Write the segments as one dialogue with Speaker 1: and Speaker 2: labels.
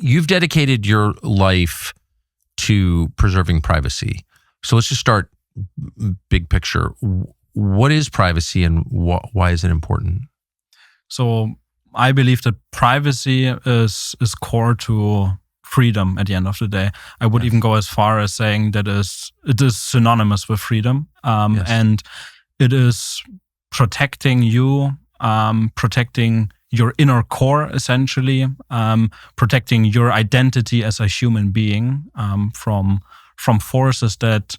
Speaker 1: You've dedicated your life to preserving privacy. So let's just start big picture. What is privacy and why is it important?
Speaker 2: So I believe that privacy is core to freedom at the end of the day. I would even go as far as saying that it is synonymous with freedom. And it is protecting you, protecting your inner core, essentially, protecting your identity as a human being from forces that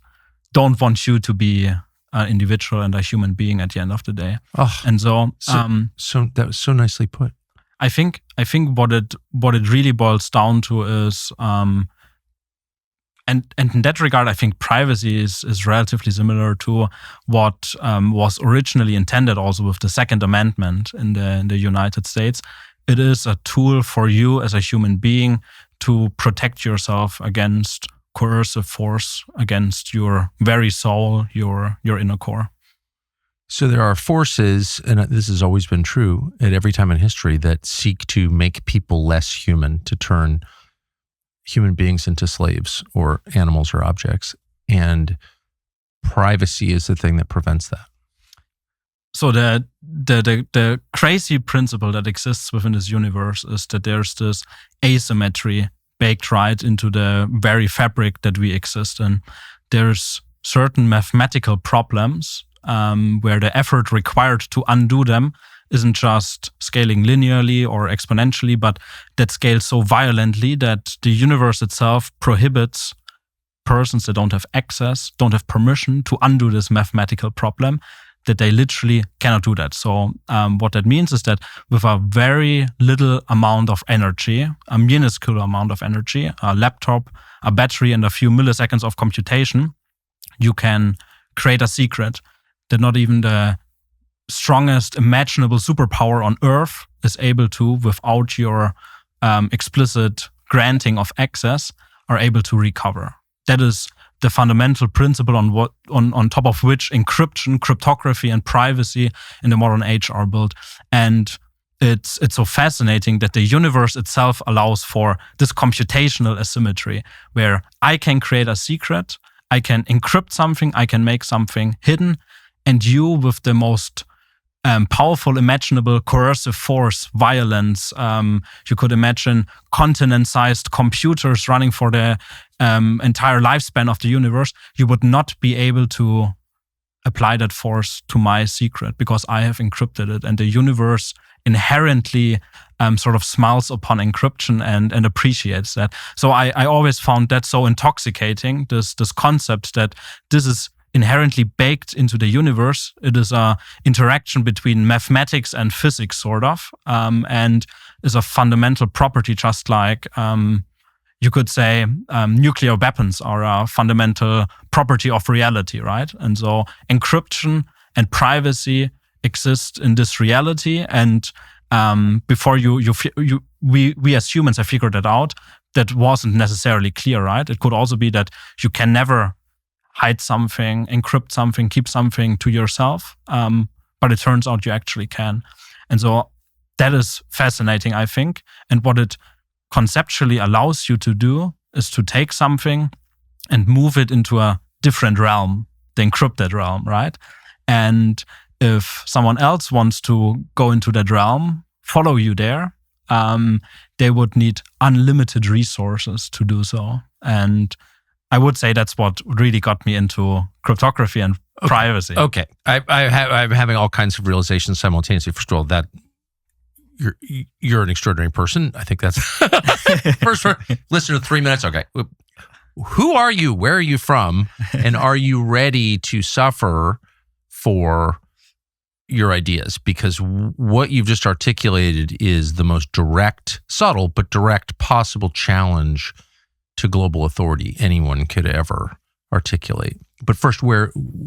Speaker 2: don't want you to be an individual and a human being at the end of the day. And so
Speaker 1: that was so nicely put.
Speaker 2: I think what it really boils down to is, and in that regard, I think privacy is relatively similar to what was originally intended also with the Second Amendment in the United States. It is a tool for you as a human being to protect yourself against coercive force, against your very soul, your inner core.
Speaker 1: So there are forces, and this has always been true at every time in history, that seek to make people less human, to turn human beings into slaves or animals or objects. And privacy is the thing that prevents that.
Speaker 2: So the crazy principle that exists within this universe is that there's this asymmetry baked right into the very fabric that we exist in. There's certain mathematical problems where the effort required to undo them isn't just scaling linearly or exponentially, but that scales so violently that the universe itself prohibits persons that don't have access, don't have permission to undo this mathematical problem, that they literally cannot do that. So what that means is that with a very little amount of energy, a minuscule amount of energy, a laptop, a battery, and a few milliseconds of computation, you can create a secret that not even the strongest imaginable superpower on Earth is able to, without your explicit granting of access, are able to recover. That is the fundamental principle on top of which encryption, cryptography, and privacy in the modern age are built. And it's so fascinating that the universe itself allows for this computational asymmetry, where I can create a secret, I can encrypt something, I can make something hidden, and you, with the most powerful, imaginable, coercive force, violence. You could imagine continent-sized computers running for the entire lifespan of the universe. You would not be able to apply that force to my secret because I have encrypted it. And the universe inherently sort of smiles upon encryption and appreciates that. So I always found that so intoxicating, this concept that this is inherently baked into the universe. It is a interaction between mathematics and physics, sort of, and is a fundamental property, just like you could say nuclear weapons are a fundamental property of reality, right? And so encryption and privacy exist in this reality. And before we as humans have figured that out, that wasn't necessarily clear, right? It could also be that you can never hide something, encrypt something, keep something to yourself. But it turns out you actually can. And so that is fascinating, I think. And what it conceptually allows you to do is to take something and move it into a different realm, the encrypted realm, right? And if someone else wants to go into that realm, follow you there, they would need unlimited resources to do so. And I would say that's what really got me into cryptography and privacy.
Speaker 1: Okay. I'm having all kinds of realizations simultaneously. First of all, that you're an extraordinary person. I think that's first listen to 3 minutes. Okay. Who are you? Where are you from? And are you ready to suffer for your ideas? Because what you've just articulated is the most direct, subtle, but direct possible challenge to global authority anyone could ever articulate. But first,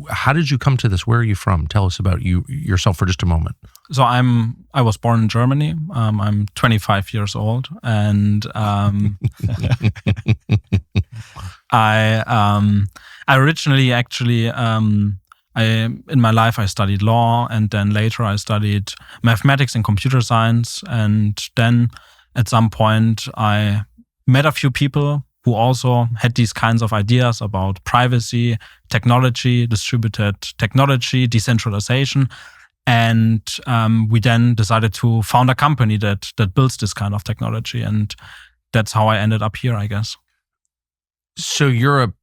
Speaker 1: how did you come to this? Where are you from? Tell us about yourself for just a moment.
Speaker 2: So I was born in Germany. I'm 25 years old, and I originally actually in my life I studied law, and then later I studied mathematics and computer science, and then at some point I met a few people who also had these kinds of ideas about privacy, technology, distributed technology, decentralization. And we then decided to found a company that builds this kind of technology. And that's how I ended up here, I guess.
Speaker 1: So you're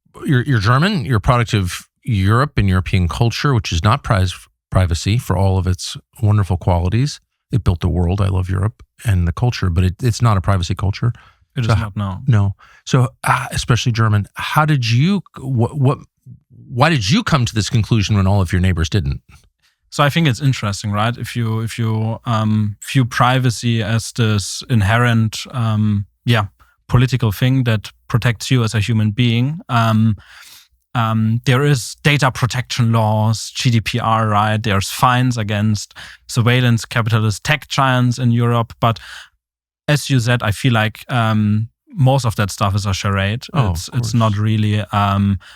Speaker 1: German. You're a product of Europe and European culture, which is not privacy for all of its wonderful qualities. It built the world. I love Europe and the culture, but it's not a privacy culture.
Speaker 2: It is not, no.
Speaker 1: No. So especially German, how did you, why did you come to this conclusion when all of your neighbors didn't?
Speaker 2: So I think it's interesting, right? If you view privacy as this inherent, political thing that protects you as a human being, there is data protection laws, GDPR, right? There's fines against surveillance capitalist tech giants in Europe. But as you said, I feel like most of that stuff is a charade. It's not really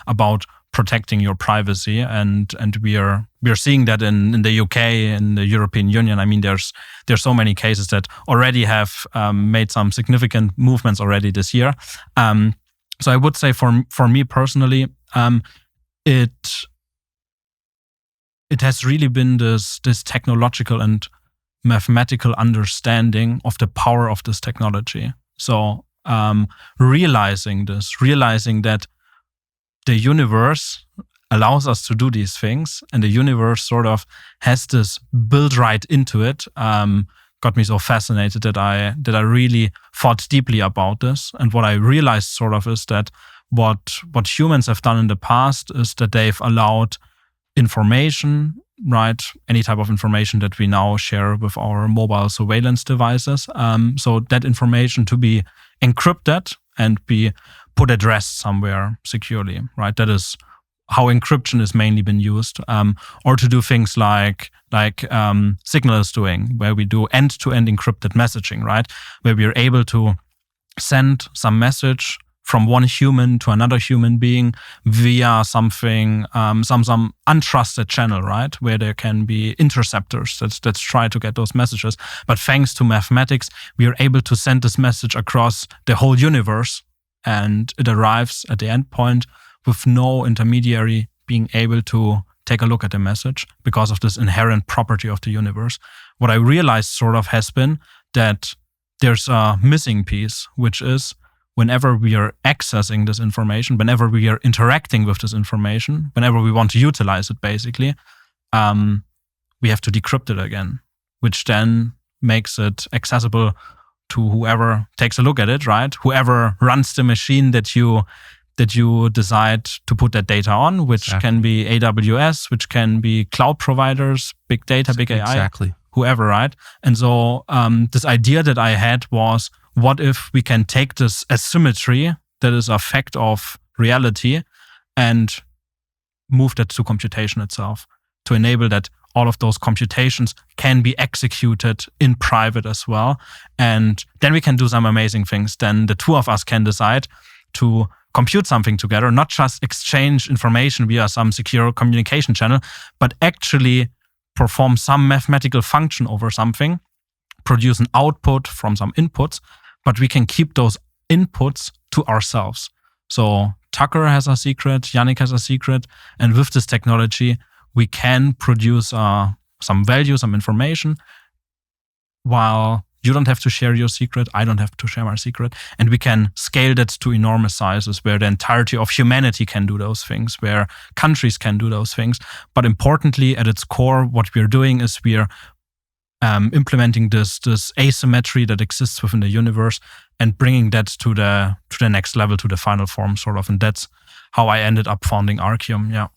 Speaker 2: about protecting your privacy, and we are seeing that in the UK, in the European Union. I mean, there's so many cases that already have made some significant movements already this year. So I would say for me personally, it has really been this technological and mathematical understanding of the power of this technology. So realizing that the universe allows us to do these things, and the universe sort of has this built right into it, got me so fascinated that I really thought deeply about this. And what I realized sort of is that what humans have done in the past is that they've allowed information, right? Any type of information that we now share with our mobile surveillance devices. So that information to be encrypted and be put at rest somewhere securely, right? That is how encryption is mainly been used, or to do things like Signal is doing, where we do end-to-end encrypted messaging, right? Where we are able to send some message from one human to another human being via something, some untrusted channel, right? Where there can be interceptors that try to get those messages. But thanks to mathematics, we are able to send this message across the whole universe, and it arrives at the endpoint with no intermediary being able to take a look at the message because of this inherent property of the universe. What I realized sort of has been that there's a missing piece, which is whenever we are accessing this information, whenever we are interacting with this information, whenever we want to utilize it, basically, we have to decrypt it again, which then makes it accessible to whoever takes a look at it, right? Whoever runs the machine that you decide to put that data on, which can be AWS, which can be cloud providers, big data, big AI, whoever, right? And so this idea that I had was, what if we can take this asymmetry that is a fact of reality and move that to computation itself to enable that all of those computations can be executed in private as well. And then we can do some amazing things. Then the two of us can decide to compute something together, not just exchange information via some secure communication channel, but actually perform some mathematical function over something, produce an output from some inputs, but we can keep those inputs to ourselves. So Tucker has a secret, Yannik has a secret, and with this technology, we can produce some value, some information, while you don't have to share your secret, I don't have to share my secret, and we can scale that to enormous sizes where the entirety of humanity can do those things, where countries can do those things. But importantly, at its core, what we're doing is we're implementing this asymmetry that exists within the universe and bringing that to the next level, to the final form, sort of. And that's how I ended up founding Archium. Yeah.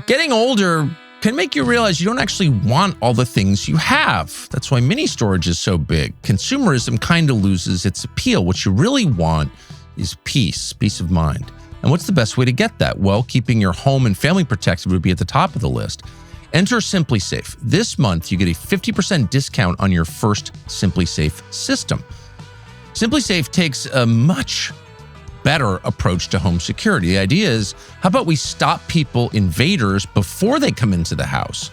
Speaker 1: Getting older can make you realize you don't actually want all the things you have. That's why mini storage is so big. Consumerism kind of loses its appeal. What you really want is peace of mind. And what's the best way to get that? Well, keeping your home and family protected would be at the top of the list. Enter SimpliSafe. This month, you get a 50% discount on your first SimpliSafe system. SimpliSafe takes a much better approach to home security. The idea is, how about we stop invaders before they come into the house,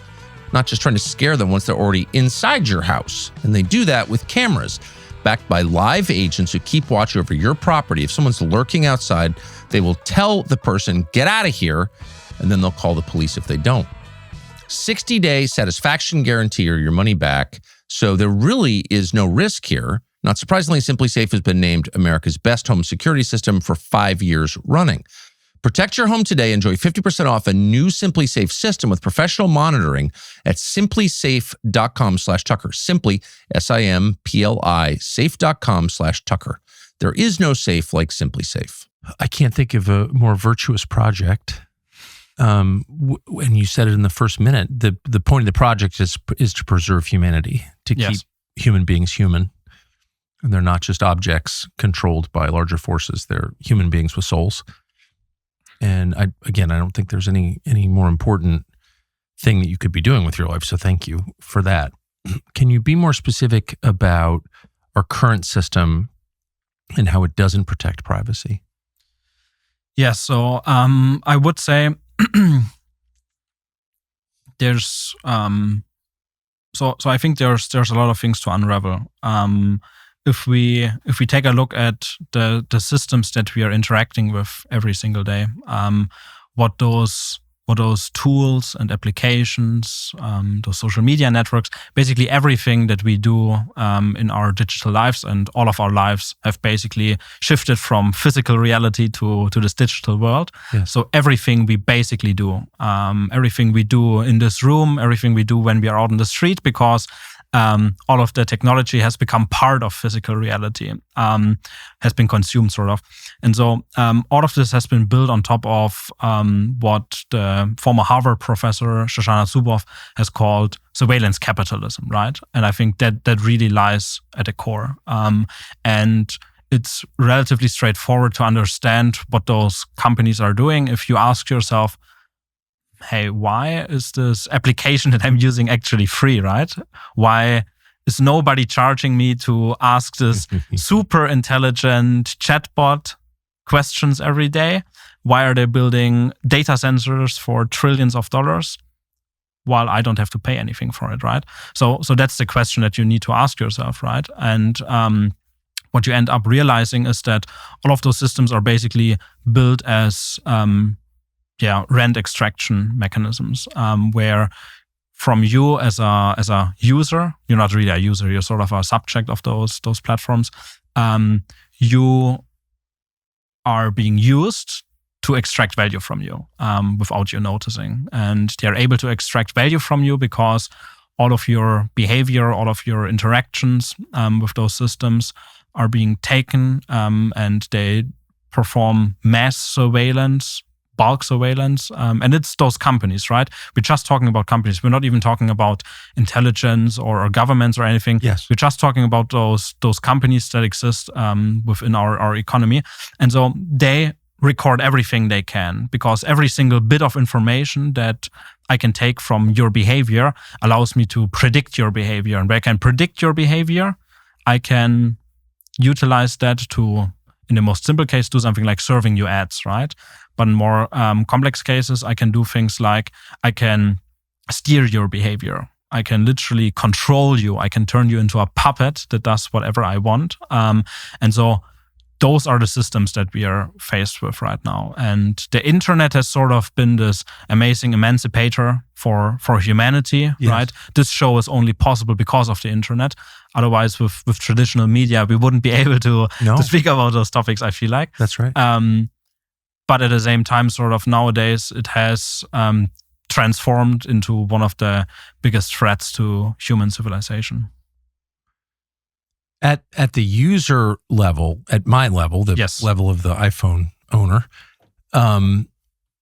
Speaker 1: not just trying to scare them once they're already inside your house. And they do that with cameras. backed by live agents who keep watch over your property. If someone's lurking outside, they will tell the person, get out of here, and then they'll call the police if they don't. 60-day satisfaction guarantee or your money back. So there really is no risk here. Not surprisingly, SimpliSafe has been named America's best home security system for 5 years running. Protect your home today. Enjoy 50% off a new SimpliSafe system with professional monitoring at simplysafe.com/Tucker. Simply, SIMPLI, safe.com/Tucker. There is no safe like SimpliSafe. I can't think of a more virtuous project. And you said it in the first minute. The point of the project is to preserve humanity, to keep human beings human. And they're not just objects controlled by larger forces. They're human beings with souls. And I don't think there's any more important thing that you could be doing with your life. So thank you for that. Can you be more specific about our current system and how it doesn't protect privacy?
Speaker 2: Yes. So I would say there's so I think there's a lot of things to unravel. If we take a look at the systems that we are interacting with every single day, what those tools and applications, those social media networks, basically everything that we do in our digital lives, and all of our lives have basically shifted from physical reality to this digital world.
Speaker 1: Yes.
Speaker 2: So everything we basically do, everything we do in this room, everything we do when we are out on the street, because all of the technology has become part of physical reality, has been consumed sort of. And so all of this has been built on top of what the former Harvard professor Shoshana Zuboff has called surveillance capitalism, right? And I think that really lies at the core. And it's relatively straightforward to understand what those companies are doing. If you ask yourself, hey, why is this application that I'm using actually free, right? Why is nobody charging me to ask this super intelligent chatbot questions every day? Why are they building data centers for trillions of dollars while I don't have to pay anything for it, right? So that's the question that you need to ask yourself, right? And what you end up realizing is that all of those systems are basically built as rent extraction mechanisms, where from you as a user, you're not really a user, you're sort of a subject of those platforms. You are being used to extract value from you without you noticing. And they're able to extract value from you because all of your behavior, all of your interactions with those systems are being taken, and they perform mass surveillance, bulk surveillance, and it's those companies, right? We're just talking about companies. We're not even talking about intelligence or governments or anything.
Speaker 1: Yes.
Speaker 2: We're just talking about those companies that exist within our economy. And so they record everything they can, because every single bit of information that I can take from your behavior allows me to predict your behavior. And where I can predict your behavior, I can utilize that to, in the most simple case, do something like serving you ads, right? But in more complex cases, I can do things like I can steer your behavior. I can literally control you. I can turn you into a puppet that does whatever I want. And so those are the systems that we are faced with right now. And the internet has sort of been this amazing emancipator for humanity, yes, right? This show is only possible because of the internet. Otherwise, with traditional media, we wouldn't be able to speak about those topics, I feel like.
Speaker 1: That's right.
Speaker 2: But at the same time, sort of nowadays, it has transformed into one of the biggest threats to human civilization.
Speaker 1: At the user level, at my level, the level of the iPhone owner,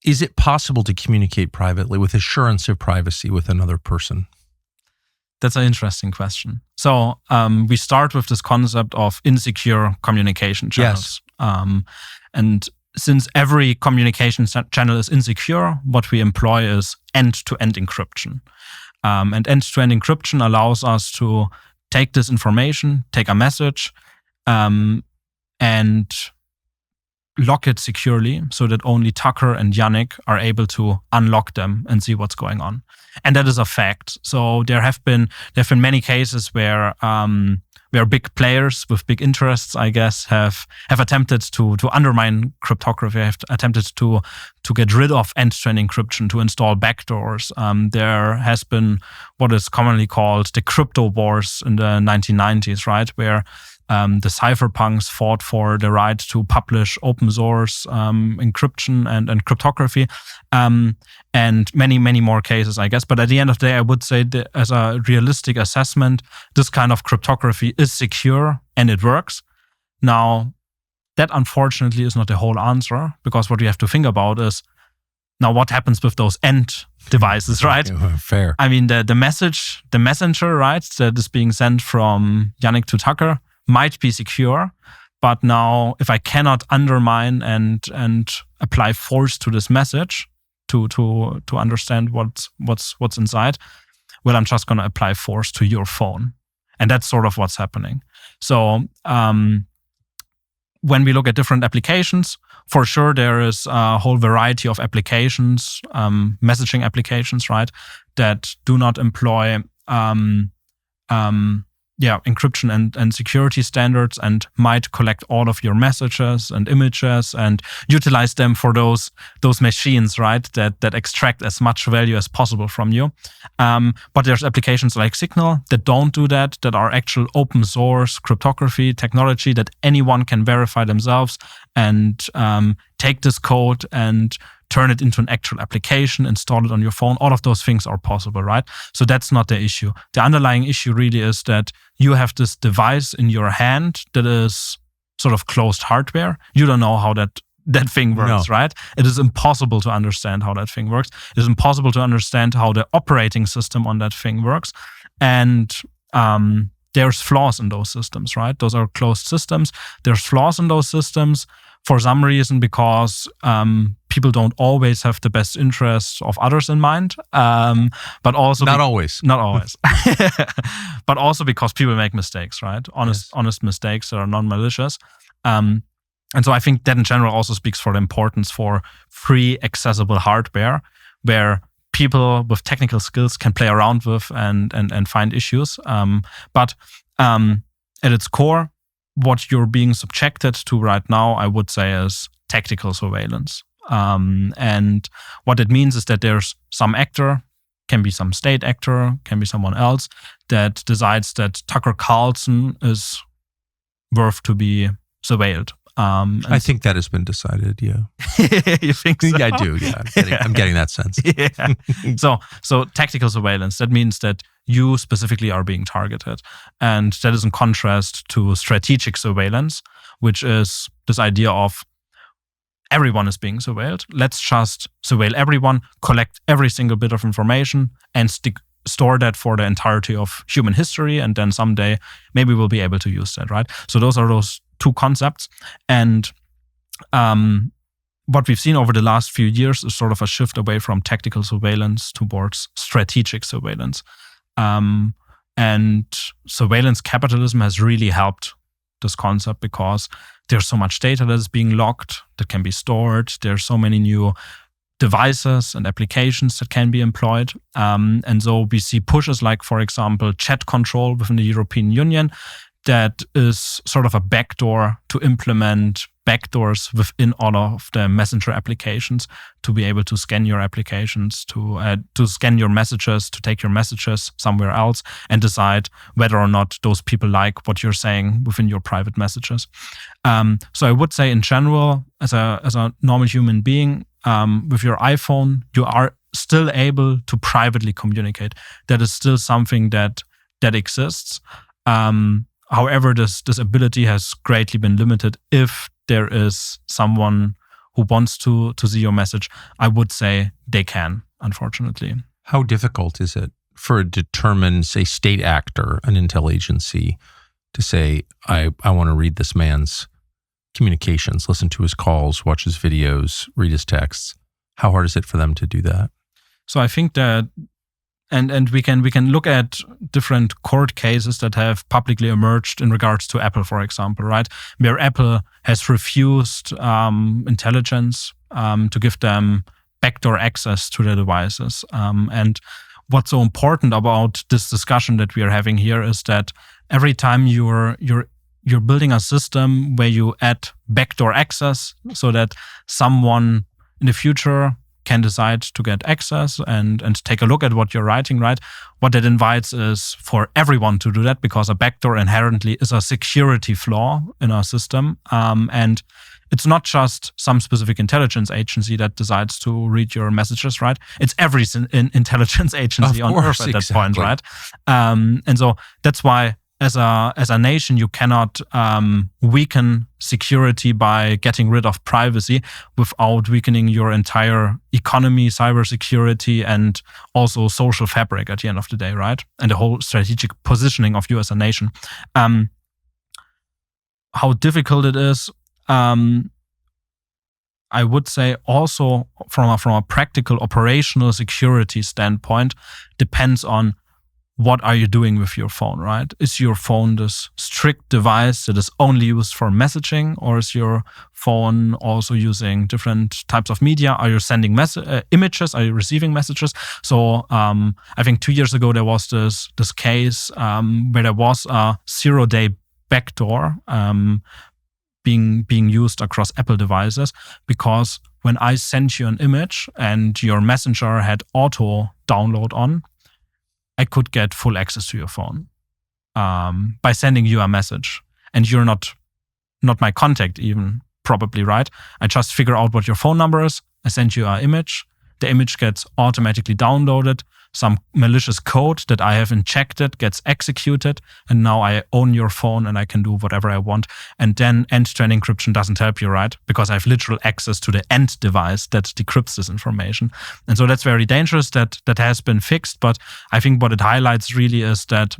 Speaker 1: is it possible to communicate privately with assurance of privacy with another person?
Speaker 2: That's an interesting question. So we start with this concept of insecure communication channels. Yes. And since every communication channel is insecure, what we employ is end-to-end encryption. And end-to-end encryption allows us to take this information, take a message, and lock it securely so that only Tucker and Yannik are able to unlock them and see what's going on. And that is a fact. So there have been many cases where where big players with big interests, I guess, have attempted to undermine cryptography, have attempted to get rid of end-to-end encryption, to install backdoors. There has been what is commonly called the crypto wars in the 1990s, right, where the cypherpunks fought for the right to publish open source encryption and cryptography, and many, many more cases, I guess. But at the end of the day, I would say that as a realistic assessment, this kind of cryptography is secure and it works. Now, that unfortunately is not the whole answer, because what we have to think about is, now what happens with those end devices, right?
Speaker 1: Fair.
Speaker 2: I mean, the messenger, right, that is being sent from Yannik to Tucker might be secure, but now if I cannot undermine and apply force to this message to understand what's inside, well, I'm just going to apply force to your phone, and that's sort of what's happening. So when we look at different applications, for sure there is a whole variety of applications, messaging applications, right, that do not employ encryption and security standards, and might collect all of your messages and images and utilize them for those machines, right, that extract as much value as possible from you. But there's applications like Signal that don't do that are actual open source cryptography technology that anyone can verify themselves and take this code and turn it into an actual application, install it on your phone. All of those things are possible, right? So that's not the issue. The underlying issue really is that you have this device in your hand that is sort of closed hardware. You don't know how that thing works, right? It is impossible to understand how that thing works. It is impossible to understand how the operating system on that thing works. And there's flaws in those systems, right? Those are closed systems. There's flaws in those systems for some reason, because people don't always have the best interests of others in mind, but also
Speaker 1: not always,
Speaker 2: but also because people make mistakes, right? Honest mistakes that are non-malicious, and so I think that in general also speaks for the importance for free, accessible hardware, where people with technical skills can play around with and find issues. But at its core, what you're being subjected to right now, I would say, is tactical surveillance. And what it means is that there's some actor, can be some state actor, can be someone else, that decides that Tucker Carlson is worth to be surveilled.
Speaker 1: I think that has been decided, yeah.
Speaker 2: You think so?
Speaker 1: I do, yeah. I'm getting that sense.
Speaker 2: Yeah. So tactical surveillance, that means that you specifically are being targeted. And that is in contrast to strategic surveillance, which is this idea of everyone is being surveilled. Let's just surveil everyone, collect every single bit of information, and store that for the entirety of human history. And then someday, maybe we'll be able to use that, right? So those are those two concepts. And what we've seen over the last few years is sort of a shift away from tactical surveillance towards strategic surveillance. And surveillance capitalism has really helped this concept, because there's so much data that is being logged, that can be stored. There's so many new devices and applications that can be employed. And so we see pushes like, for example, chat control within the European Union, that is sort of a backdoor to implement backdoors within all of the messenger applications to be able to scan your applications, to scan your messages, to take your messages somewhere else and decide whether or not those people like what you're saying within your private messages. So I would say in general, as a normal human being, with your iPhone, you are still able to privately communicate. That is still something that exists. However, this ability has greatly been limited. If there is someone who wants to see your message, I would say they can, unfortunately.
Speaker 1: How difficult is it for a determined, say, state actor, an intel agency, to say, I want to read this man's communications, listen to his calls, watch his videos, read his texts? How hard is it for them to do that?
Speaker 2: So I think that And we can look at different court cases that have publicly emerged in regards to Apple, for example, right? Where Apple has refused intelligence to give them backdoor access to their devices. And what's so important about this discussion that we are having here is that every time you're building a system where you add backdoor access so that someone in the future can decide to get access and take a look at what you're writing, right? What that invites is for everyone to do that, because a backdoor inherently is a security flaw in our system. And it's not just some specific intelligence agency that decides to read your messages, right? It's every intelligence agency on Earth at that point, right? And so that's why as a nation, you cannot weaken security by getting rid of privacy without weakening your entire economy, cybersecurity, and also social fabric at the end of the day, right? And the whole strategic positioning of you as a nation. How difficult it is, I would say also from a practical operational security standpoint, depends on what are you doing with your phone, right? Is your phone this strict device that is only used for messaging, or is your phone also using different types of media? Are you sending images? Are you receiving messages? So I think 2 years ago there was this case where there was a 0-day backdoor being used across Apple devices, because when I sent you an image and your messenger had auto download on, I could get full access to your phone by sending you a message. And you're not my contact even, probably, right? I just figure out what your phone number is. I send you an image. The image gets automatically downloaded. Some malicious code that I have injected gets executed. And now I own your phone and I can do whatever I want. And then end-to-end encryption doesn't help you, right? Because I have literal access to the end device that decrypts this information. And so that's very dangerous. That has been fixed. But I think what it highlights really is that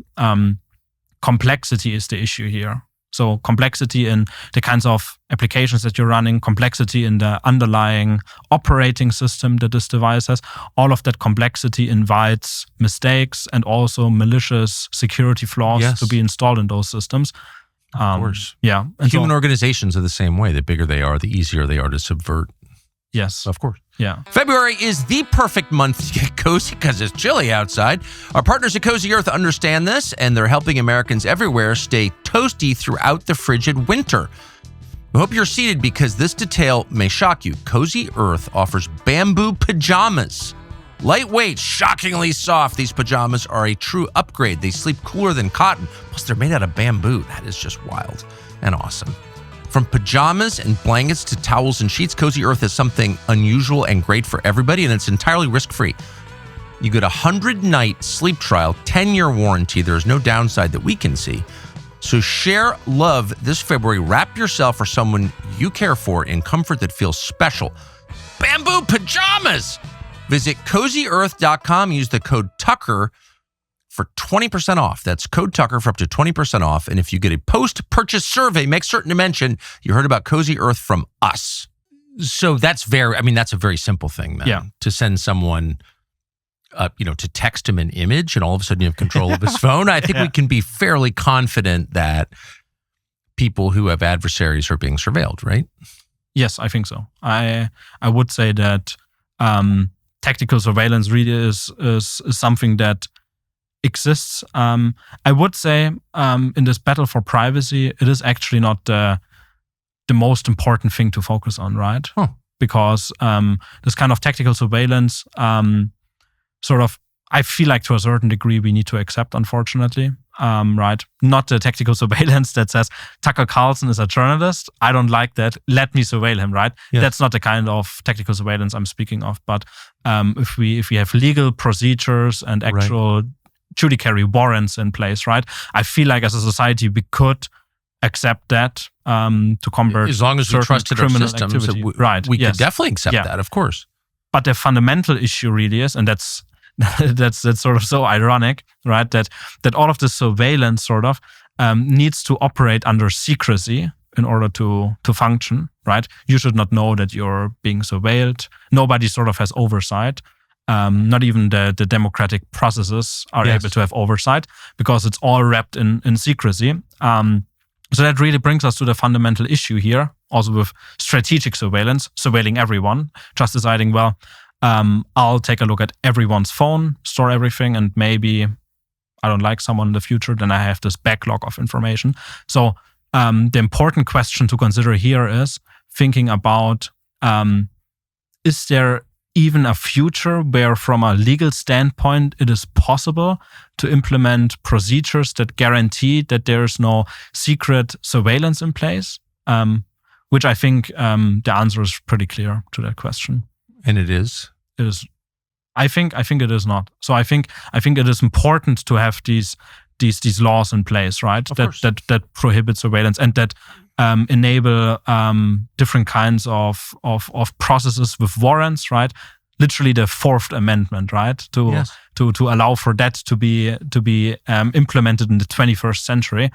Speaker 2: complexity is the issue here. So complexity in the kinds of applications that you're running, complexity in the underlying operating system that this device has, all of that complexity invites mistakes and also malicious security flaws to be installed in those systems.
Speaker 1: Of course.
Speaker 2: Yeah. And
Speaker 1: human organizations are the same way. The bigger they are, the easier they are to subvert.
Speaker 2: Yes.
Speaker 1: Of course.
Speaker 2: Yeah.
Speaker 1: February is the perfect month to get cozy because it's chilly outside. Our partners at Cozy Earth understand this, and they're helping Americans everywhere stay toasty throughout the frigid winter. We hope you're seated because this detail may shock you. Cozy Earth offers bamboo pajamas. Lightweight, shockingly soft, these pajamas are a true upgrade. They sleep cooler than cotton. Plus, they're made out of bamboo. That is just wild and awesome. From pajamas and blankets to towels and sheets, Cozy Earth is something unusual and great for everybody, and it's entirely risk-free. You get a 100-night sleep trial, 10-year warranty. There's no downside that we can see. So share love this February. Wrap yourself or someone you care for in comfort that feels special. Bamboo pajamas! Visit CozyEarth.com. Use the code Tucker for 20% off. That's code Tucker for up to 20% off. And if you get a post-purchase survey, make certain to mention you heard about Cozy Earth from us. So that's that's a very simple thing then.
Speaker 2: Yeah.
Speaker 1: To send someone, to text him an image and all of a sudden you have control of his phone. I think we can be fairly confident that people who have adversaries are being surveilled, right?
Speaker 2: Yes, I think so. I would say that tactical surveillance really is something that exists. I would say in this battle for privacy, it is actually not the most important thing to focus on, right? Because this kind of tactical surveillance, I feel like to a certain degree we need to accept, unfortunately, right? Not the tactical surveillance that says Tucker Carlson is a journalist. I don't like that. Let me surveil him, right? Yeah. That's not the kind of tactical surveillance I'm speaking of. But if we have legal procedures and actual judiciary warrants in place, right? I feel like as a society we could accept that to combat
Speaker 1: as long as we trusted our systems. So we could definitely accept that, of course.
Speaker 2: But the fundamental issue really is, and that's sort of so ironic, right? That all of the surveillance sort of needs to operate under secrecy in order to function, right? You should not know that you're being surveilled. Nobody sort of has oversight. Not even the democratic processes are able to have oversight because it's all wrapped in secrecy. So that really brings us to the fundamental issue here, also with strategic surveillance, surveilling everyone, just deciding, well, I'll take a look at everyone's phone, store everything, and maybe I don't like someone in the future, then I have this backlog of information. So the important question to consider here is thinking about, is there even a future where from a legal standpoint, it is possible to implement procedures that guarantee that there's no secret surveillance in place? Which I think the answer is pretty clear to that question.
Speaker 1: And it is?
Speaker 2: It is. I think it is not. So I think it is important to have these laws in place, right? That prohibit surveillance and that enable different kinds of processes with warrants, right? Literally the Fourth Amendment, right? To allow for that to be implemented in the 21st century.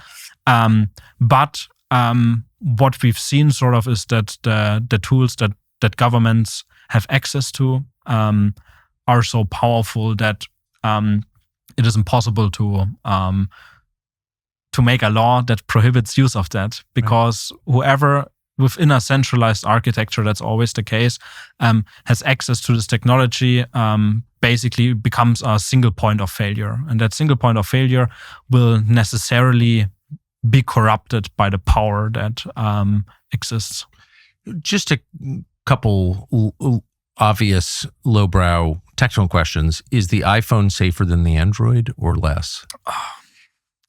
Speaker 2: But what we've seen sort of is that the tools that governments have access to are so powerful that it is impossible to make a law that prohibits use of that, because whoever within a centralized architecture, that's always the case, has access to this technology, basically becomes a single point of failure. And that single point of failure will necessarily be corrupted by the power that exists.
Speaker 1: Just a couple obvious lowbrow technical questions. Is the iPhone safer than the Android or less?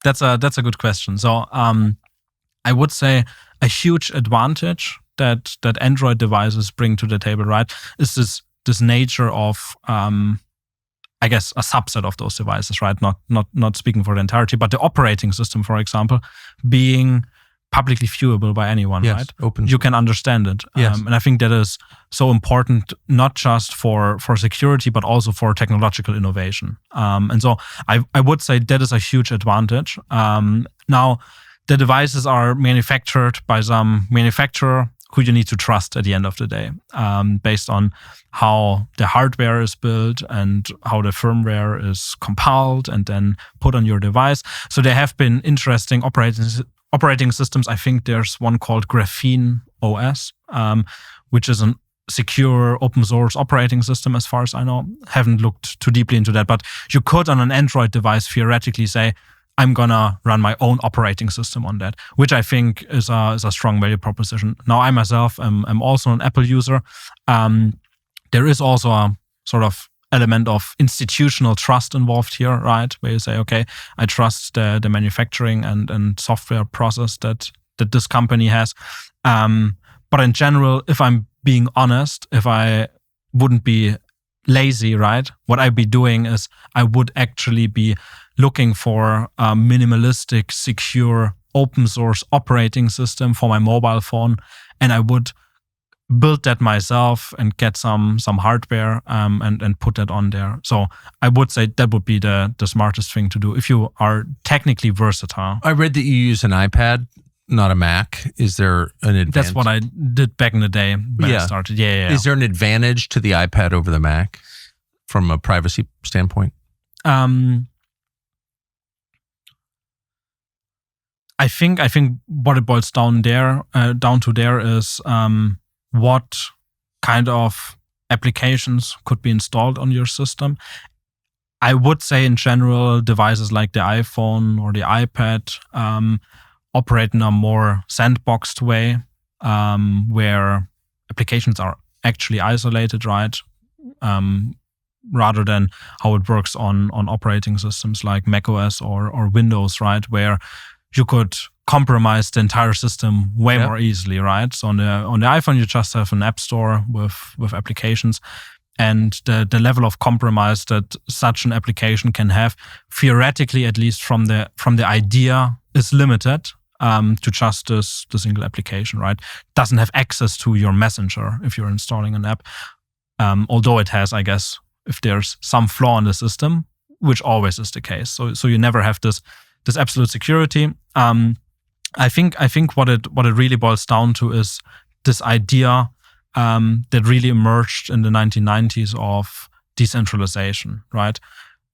Speaker 2: That's a good question. So I would say a huge advantage that Android devices bring to the table, right, is this nature of I guess a subset of those devices, right? Not speaking for the entirety, but the operating system, for example, being publicly viewable by anyone, right?
Speaker 1: Open.
Speaker 2: You can understand it.
Speaker 1: Yes.
Speaker 2: And I think that is so important, not just for security, but also for technological innovation. And so I would say that is a huge advantage. Now, the devices are manufactured by some manufacturer who you need to trust at the end of the day, based on how the hardware is built and how the firmware is compiled and then put on your device. So there have been interesting operating systems. I think there's one called Graphene OS, which is a secure open source operating system as far as I know. Haven't looked too deeply into that, but you could on an Android device theoretically say, I'm gonna run my own operating system on that, which I think is a strong value proposition. Now, I myself am also an Apple user. There is also a sort of element of institutional trust involved here, right? Where you say, okay, I trust the manufacturing and software process that this company has. But in general, if I'm being honest, if I wouldn't be lazy, right? What I'd be doing is I would actually be looking for a minimalistic, secure, open source operating system for my mobile phone, and I would build that myself and get some hardware and put that on there. So I would say that would be the smartest thing to do if you are technically versatile.
Speaker 1: I read that you use an iPad, not a Mac. Is there an advantage?
Speaker 2: That's what I did back in the day when I started. Yeah.
Speaker 1: Is there an advantage to the iPad over the Mac from a privacy standpoint?
Speaker 2: I think what it boils down to there is what kind of applications could be installed on your system. I would say in general, devices like the iPhone or the iPad operate in a more sandboxed way, where applications are actually isolated, right? Rather than how it works on operating systems like macOS or Windows, right? Where you could compromise the entire system way more easily, right? So on the iPhone, you just have an app store with applications, and the level of compromise that such an application can have, theoretically, at least from the idea, is limited to just this single application, right? Doesn't have access to your messenger if you're installing an app, although it has, I guess, if there's some flaw in the system, which always is the case. So you never have this absolute security. I think what it really boils down to is this idea that really emerged in the 1990s of decentralization, right?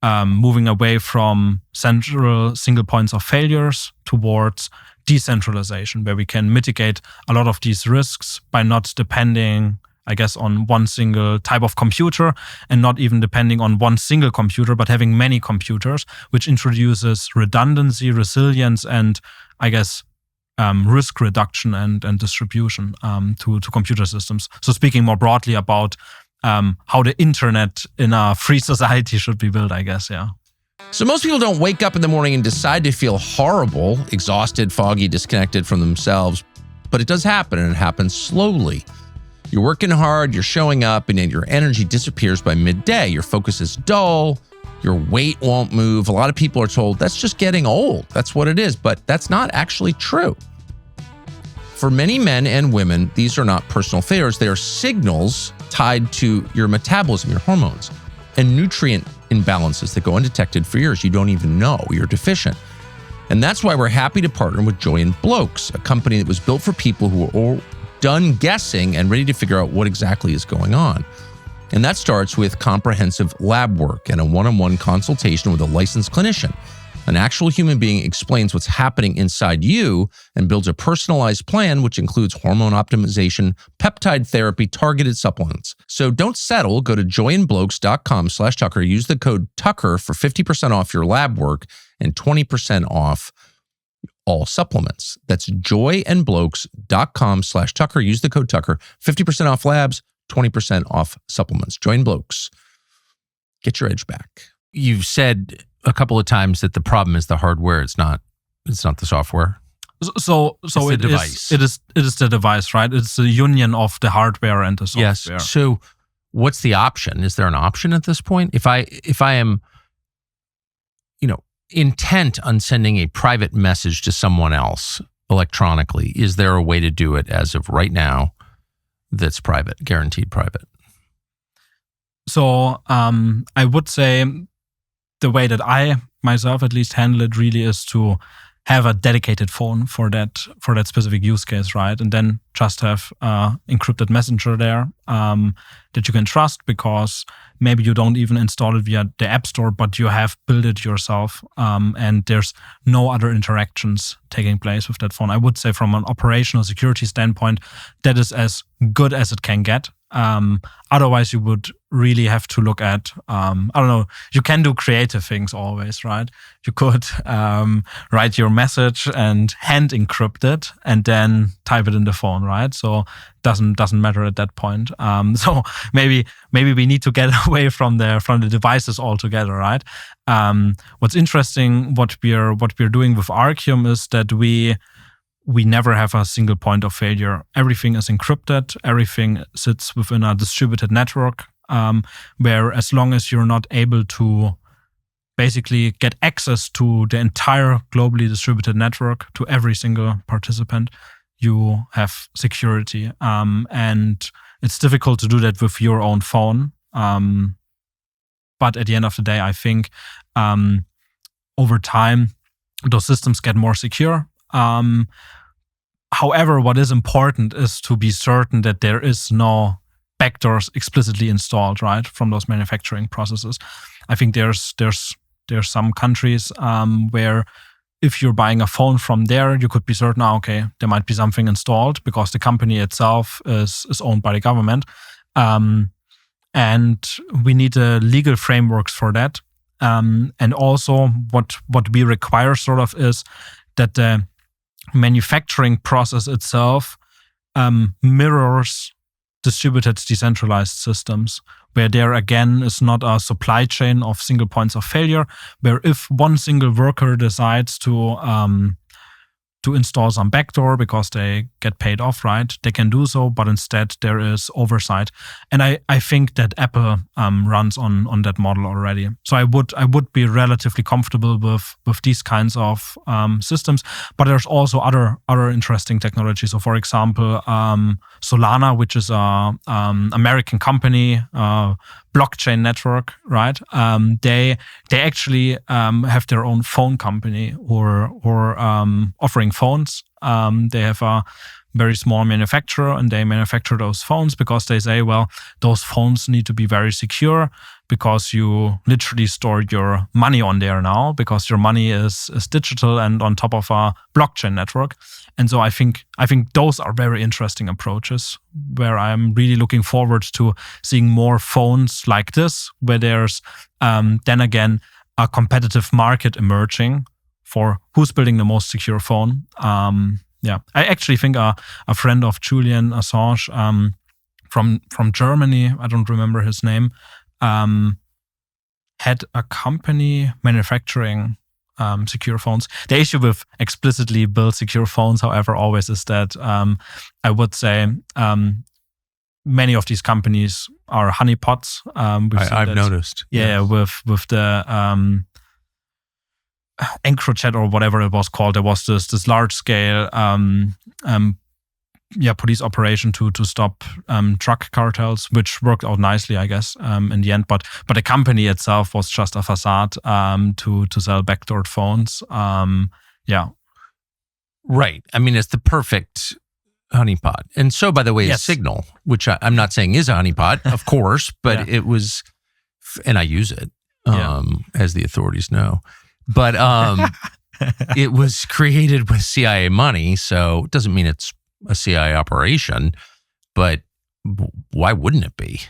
Speaker 2: Moving away from central single points of failures towards decentralization, where we can mitigate a lot of these risks by not depending I guess, on one single type of computer, and not even depending on one single computer, but having many computers, which introduces redundancy, resilience, and I guess risk reduction and distribution to computer systems. So speaking more broadly about how the internet in a free society should be built, I guess, yeah.
Speaker 1: So most people don't wake up in the morning and decide to feel horrible, exhausted, foggy, disconnected from themselves, but it does happen, and it happens slowly. You're working hard, you're showing up, and then your energy disappears by midday. Your focus is dull, your weight won't move. A lot of people are told that's just getting old. That's what it is, but that's not actually true. For many men and women, these are not personal failures. They are signals tied to your metabolism, your hormones, and nutrient imbalances that go undetected for years. You don't even know you're deficient. And that's why we're happy to partner with Joy and Blokes, a company that was built for people who are all done guessing and ready to figure out what exactly is going on. And that starts with comprehensive lab work and a one-on-one consultation with a licensed clinician. An actual human being explains what's happening inside you and builds a personalized plan, which includes hormone optimization, peptide therapy, targeted supplements. So don't settle. Go to joyandblokes.com/Tucker. Use the code Tucker for 50% off your lab work and 20% off all supplements. That's joyandblokes.com/Tucker. Use the code Tucker. 50% off labs, 20% off supplements. Joy and Blokes. Get your edge back. You've said a couple of times that the problem is the hardware. It's not the software.
Speaker 2: So
Speaker 1: it's the device.
Speaker 2: It is the device, right? It's the union of the hardware and the software.
Speaker 1: Yes. So what's the option? Is there an option at this point? If I am, intent on sending a private message to someone else electronically, is there a way to do it as of right now that's private, guaranteed private?
Speaker 2: So I would say the way that I myself at least handle it really is to have a dedicated phone for that specific use case, right? And then just have encrypted messenger there that you can trust, because maybe you don't even install it via the App Store, but you have built it yourself, and there's no other interactions taking place with that phone. I would say from an operational security standpoint, that is as good as it can get. Otherwise, you would really have to look at, you can do creative things always, right? You could write your message and hand encrypt it and then type it in the phone, right? So doesn't matter at that point. So maybe we need to get away from the devices altogether, right? What's interesting, what we're doing with Archium is that we never have a single point of failure. Everything is encrypted. Everything sits within a distributed network, where as long as you're not able to basically get access to the entire globally distributed network, to every single participant, you have security. And it's difficult to do that with your own phone. But at the end of the day, I think over time, those systems get more secure. However, what is important is to be certain that there is no backdoors explicitly installed, right, from those manufacturing processes. I think there's some countries where if you're buying a phone from there, you could be certain, okay, there might be something installed because the company itself is owned by the government. And we need legal frameworks for that. And also what we require sort of is that the manufacturing process itself mirrors distributed decentralized systems, where there again is not a supply chain of single points of failure, where if one single worker decides to install some backdoor because they get paid off, right, they can do so, but instead there is oversight. And I think that Apple runs on that model already. So I would be relatively comfortable with these kinds of systems. But there's also other interesting technologies. So for example, Solana, which is a American company, blockchain network, right? They actually have their own phone company or offering phones. They have a very small manufacturer, and they manufacture those phones because they say, well, those phones need to be very secure. because you literally store your money on there now, because your money is digital and on top of a blockchain network. And so I think those are very interesting approaches, where I'm really looking forward to seeing more phones like this, where there's then again a competitive market emerging for who's building the most secure phone. I actually think a friend of Julian Assange from Germany, I don't remember his name, had a company manufacturing secure phones. The issue with explicitly built secure phones, however, always is that I would say many of these companies are honeypots.
Speaker 1: I've noticed.
Speaker 2: Yeah,
Speaker 1: yes.
Speaker 2: with the EncroChat or whatever it was called, there was this large scale police operation to stop drug cartels, which worked out nicely, I guess, in the end. But the company itself was just a facade to sell backdoored phones.
Speaker 1: Right. I mean, it's the perfect honeypot. And so, by the way,
Speaker 2: Yes.
Speaker 1: Signal, which I'm not saying is a honeypot, of course, but
Speaker 2: Yeah.
Speaker 1: it was, and I use it, as the authorities know. But it was created with CIA money, so it doesn't mean it's a CIA operation, but why wouldn't it be?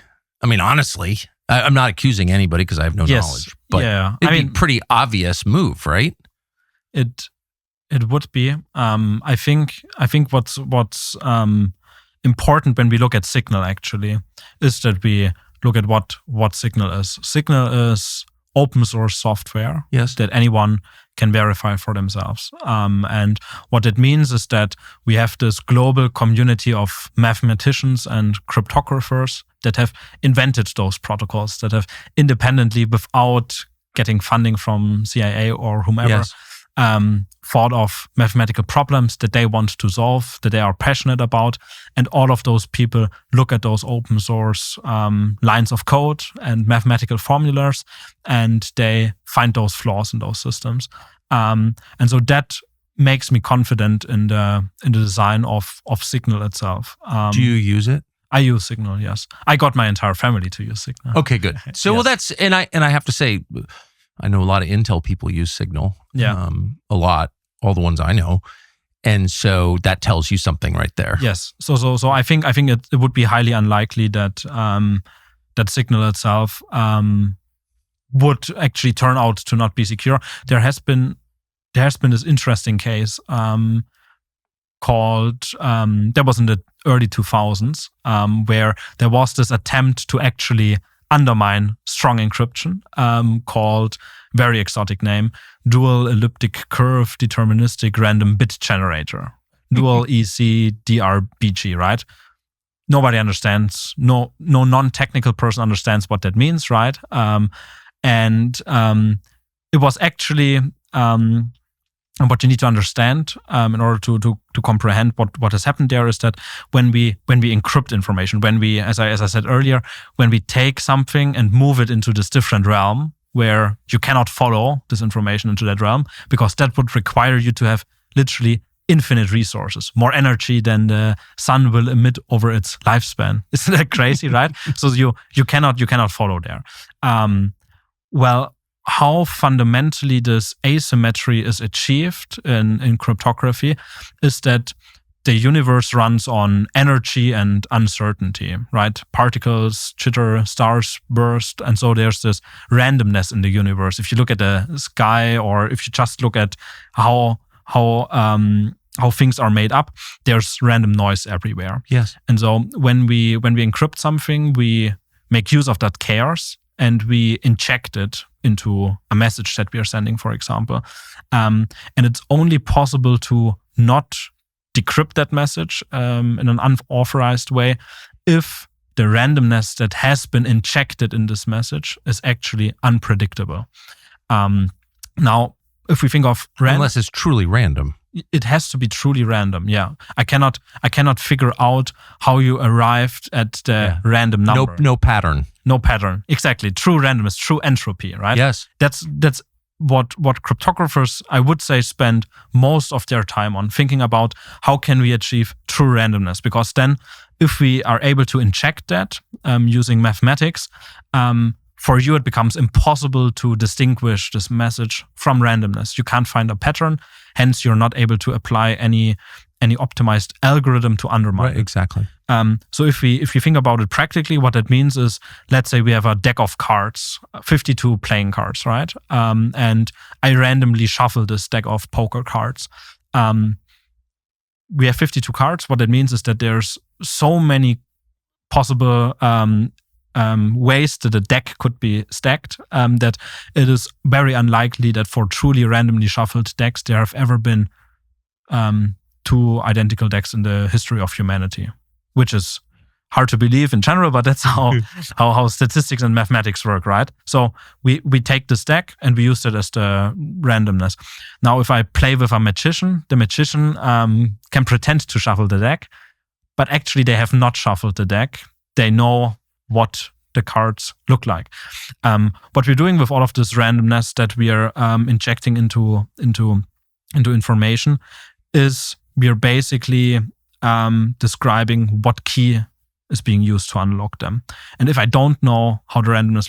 Speaker 1: I mean, honestly, I'm not accusing anybody because I have no knowledge, but it'd be a pretty obvious move, right?
Speaker 2: It would be. I think what's important when we look at Signal actually is that we look at what Signal is. Signal is open source software that anyone can verify for themselves. And what it means is that we have this global community of mathematicians and cryptographers that have invented those protocols, that have independently, without getting funding from CIA or whomever, thought of mathematical problems that they want to solve, that they are passionate about. And all of those people look at those open source lines of code and mathematical formulas, and they find those flaws in those systems. And so that makes me confident in the design of Signal itself.
Speaker 1: Do you use it?
Speaker 2: I use Signal, yes. I got my entire family to use Signal.
Speaker 1: Okay, good. So well, that's and I have to say, I know a lot of Intel people use Signal.
Speaker 2: Yeah.
Speaker 1: A lot, all the ones I know. And so that tells you something right there.
Speaker 2: Yes. So I think it would be highly unlikely that that Signal itself would actually turn out to not be secure. There has been this interesting case called that was in the early 2000s where there was this attempt to actually undermine strong encryption called, very exotic name, Dual Elliptic Curve Deterministic Random Bit Generator. Dual ECDRBG, right? Nobody understands. No non-technical person understands what that means, right? And it was actually what you need to understand in order to comprehend what has happened there is that when we encrypt information, when we, as I said earlier, when we take something and move it into this different realm where you cannot follow this information into that realm, because that would require you to have literally infinite resources, more energy than the sun will emit over its lifespan. Isn't that crazy, right? So you cannot follow there. Well, how fundamentally this asymmetry is achieved in cryptography is that the universe runs on energy and uncertainty, right? Particles, jitter, stars burst, and so there's this randomness in the universe. If you look at the sky, or if you just look at how things are made up, there's random noise everywhere.
Speaker 1: Yes.
Speaker 2: And so when we encrypt something, we make use of that chaos and we inject it into a message that we are sending, for example. And it's only possible to not decrypt that message in an unauthorized way if the randomness that has been injected in this message is actually unpredictable. Now, if we think of
Speaker 1: unless it's truly random,
Speaker 2: it has to be truly random. Yeah, I cannot figure out how you arrived at the random number.
Speaker 1: No pattern.
Speaker 2: No pattern. Exactly. True randomness, true entropy. Right.
Speaker 1: Yes.
Speaker 2: That's what cryptographers, I would say, spend most of their time on, thinking about how can we achieve true randomness. Because then, if we are able to inject that using mathematics, for you, it becomes impossible to distinguish this message from randomness. You can't find a pattern, hence you're not able to apply any optimized algorithm to undermine
Speaker 1: Right, exactly.
Speaker 2: So if you think about it practically, what that means is, let's say we have a deck of cards, 52 playing cards, right? And I randomly shuffle this deck of poker cards. We have 52 cards. What that means is that there's so many possible ways that the deck could be stacked, that it is very unlikely that for truly randomly shuffled decks there have ever been two identical decks in the history of humanity, which is hard to believe in general, but that's how statistics and mathematics work, right? So we take this deck and we use it as the randomness. Now, if I play with a magician, the magician can pretend to shuffle the deck, but actually they have not shuffled the deck. They know what the cards look like. What we're doing with all of this randomness that we are injecting into information is we're basically describing what key is being used to unlock them. And if I don't know how the randomness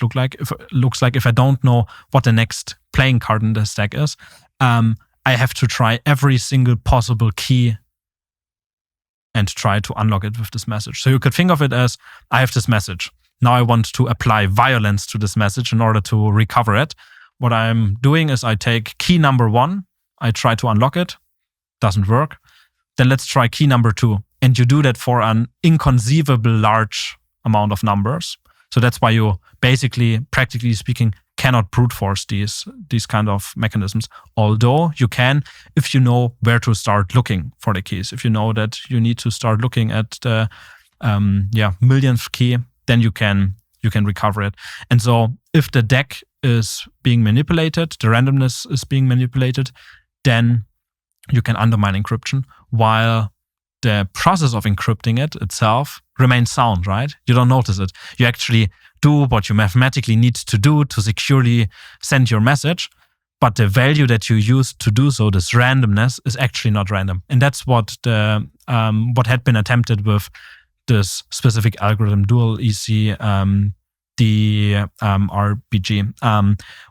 Speaker 2: if I don't know what the next playing card in the stack is, I have to try every single possible key and try to unlock it with this message. So you could think of it as, I have this message. Now I want to apply violence to this message in order to recover it. What I'm doing is I take key number 1, I try to unlock it, doesn't work. Then let's try key number 2. And you do that for an inconceivable large amount of numbers. So that's why you basically, practically speaking, cannot brute force these kind of mechanisms. Although you can, if you know where to start looking for the keys. If you know that you need to start looking at the millionth key, then you can recover it. And so if the deck is being manipulated, the randomness is being manipulated, then you can undermine encryption, while the process of encrypting it itself remains sound, right? You don't notice it. You actually do what you mathematically need to do to securely send your message, but the value that you use to do so, this randomness, is actually not random. And that's what what had been attempted with this specific algorithm, dual EC RBG.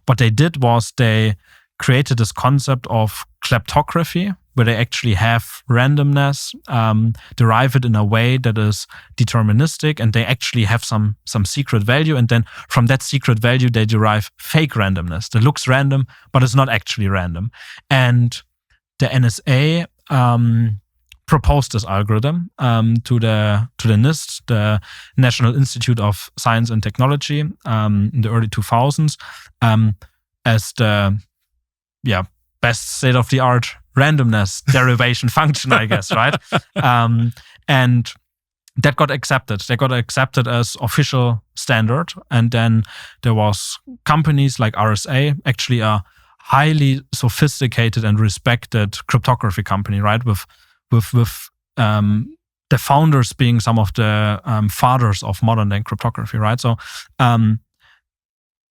Speaker 2: What they did was they created this concept of kleptography, where they actually have randomness, derive it in a way that is deterministic, and they actually have some secret value. And then from that secret value, they derive fake randomness that looks random, but is not actually random. And the NSA proposed this algorithm to the NIST, the National Institute of Science and Technology, in the early 2000s, as the best state-of-the-art randomness derivation function, I guess, right? And that got accepted. They got accepted as official standard. And then there was companies like RSA, actually a highly sophisticated and respected cryptography company, right? With the founders being some of the fathers of modern day cryptography, right? So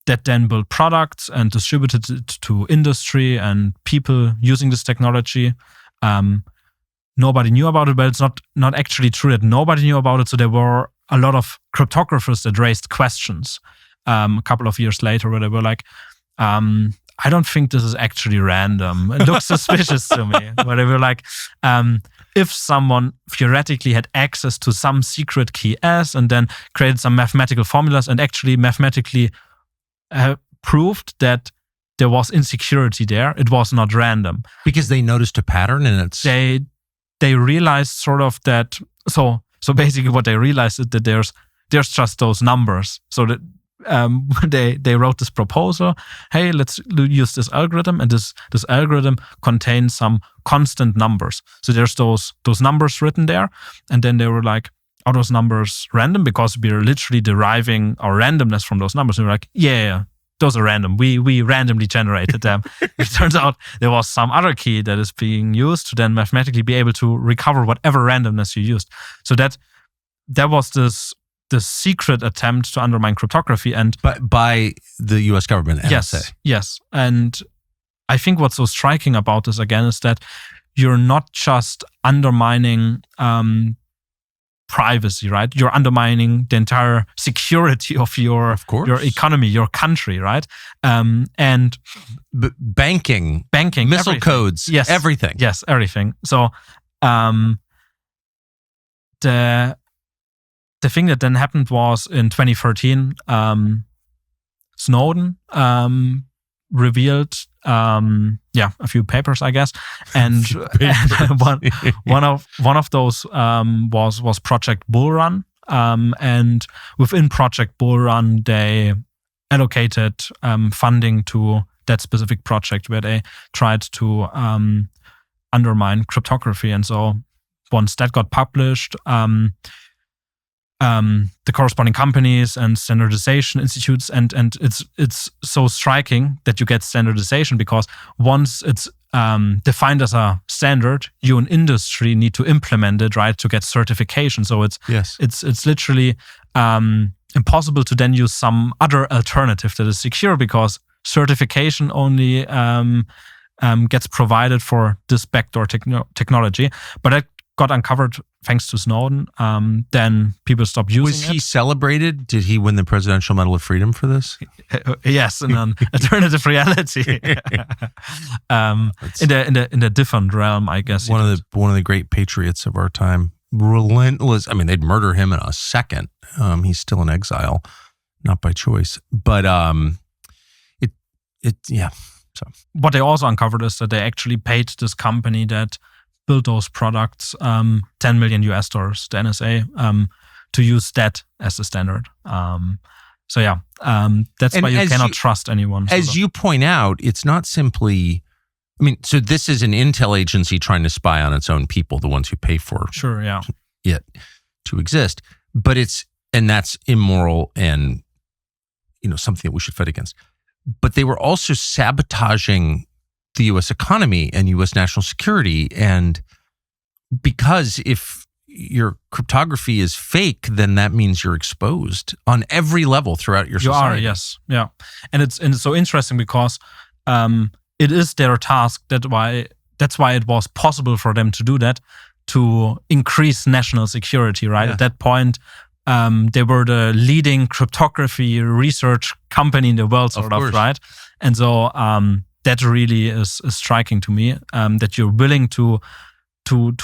Speaker 2: that then built products and distributed it to industry and people using this technology. Nobody knew about it, but it's not actually true that nobody knew about it. So there were a lot of cryptographers that raised questions a couple of years later, where they were like, I don't think this is actually random. It looks suspicious to me. Where they were like, if someone theoretically had access to some secret key S and then created some mathematical formulas and actually mathematically proved that there was insecurity there, it was not random.
Speaker 1: Because they noticed a pattern, and it's...
Speaker 2: They realized sort of that... So basically what they realized is that there's just those numbers. So that they wrote this proposal, hey, let's use this algorithm, and this algorithm contains some constant numbers. So there's those numbers written there, and then they were like, are those numbers random? Because we're literally deriving our randomness from those numbers. And we're like, yeah, those are random. We randomly generated them. It turns out there was some other key that is being used to then mathematically be able to recover whatever randomness you used. So that was this secret attempt to undermine cryptography, and
Speaker 1: by the U.S. government, NSA.
Speaker 2: Yes. And I think what's so striking about this again is that you're not just undermining privacy, right? You're undermining the entire security of your economy, your country, right? And
Speaker 1: banking, missile
Speaker 2: everything.
Speaker 1: codes,
Speaker 2: yes,
Speaker 1: everything.
Speaker 2: Yes, everything. So the thing that then happened was in 2013, Snowden revealed a few papers, I guess, and one of those was Project Bull Run, and within Project Bull Run they allocated funding to that specific project where they tried to undermine cryptography. And so once that got published, the corresponding companies and standardization institutes, and it's so striking that you get standardization, because once it's defined as a standard, you in industry need to implement it, right, to get certification. So it's literally impossible to then use some other alternative that is secure, because certification only gets provided for this backdoor technology. But that got uncovered thanks to Snowden. Then people stopped using it.
Speaker 1: Was he celebrated? Did he win the Presidential Medal of Freedom for this?
Speaker 2: Yes, in an alternative reality. In a different realm, I guess.
Speaker 1: One of the great patriots of our time. Relentless. I mean, they'd murder him in a second. He's still in exile, not by choice. But So
Speaker 2: what they also uncovered is that they actually paid this company that built those products $10 million, the NSA, to use that as the standard. That's why you cannot trust anyone.
Speaker 1: As you point out, it's not simply, so this is an intel agency trying to spy on its own people, the ones who pay for it to exist. But that's immoral and, something that we should fight against. But they were also sabotaging the U.S. economy and U.S. national security. And because if your cryptography is fake, then that means you're exposed on every level throughout your society.
Speaker 2: You are, yes. Yeah. And it's so interesting because it is their task. That's why it was possible for them to do that, to increase national security, right? Yeah. At that point, they were the leading cryptography research company in the world, sort of, right? And so that really is striking to me, that you're willing to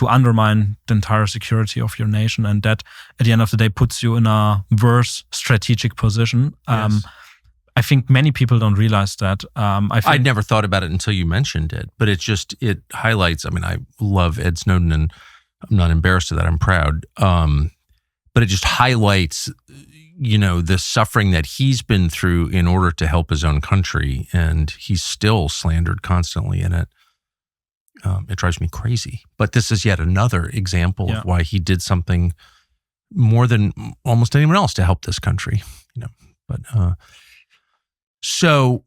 Speaker 2: undermine the entire security of your nation, and that at the end of the day puts you in a worse strategic position.
Speaker 1: Yes.
Speaker 2: I think many people don't realize that.
Speaker 1: I'd never thought about it until you mentioned it, but it highlights, I love Ed Snowden and I'm not embarrassed of that, I'm proud. But it just highlights, the suffering that he's been through in order to help his own country, and he's still slandered constantly in it. It drives me crazy. But this is yet another example of why he did something more than almost anyone else to help this country. But so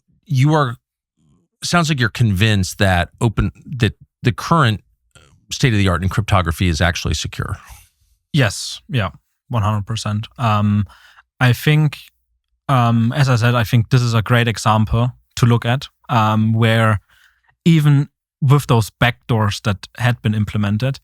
Speaker 1: sounds like you're convinced that the current state of the art in cryptography is actually secure.
Speaker 2: Yes, yeah, 100%. I think, as I said, I think this is a great example to look at, where even with those backdoors that had been implemented,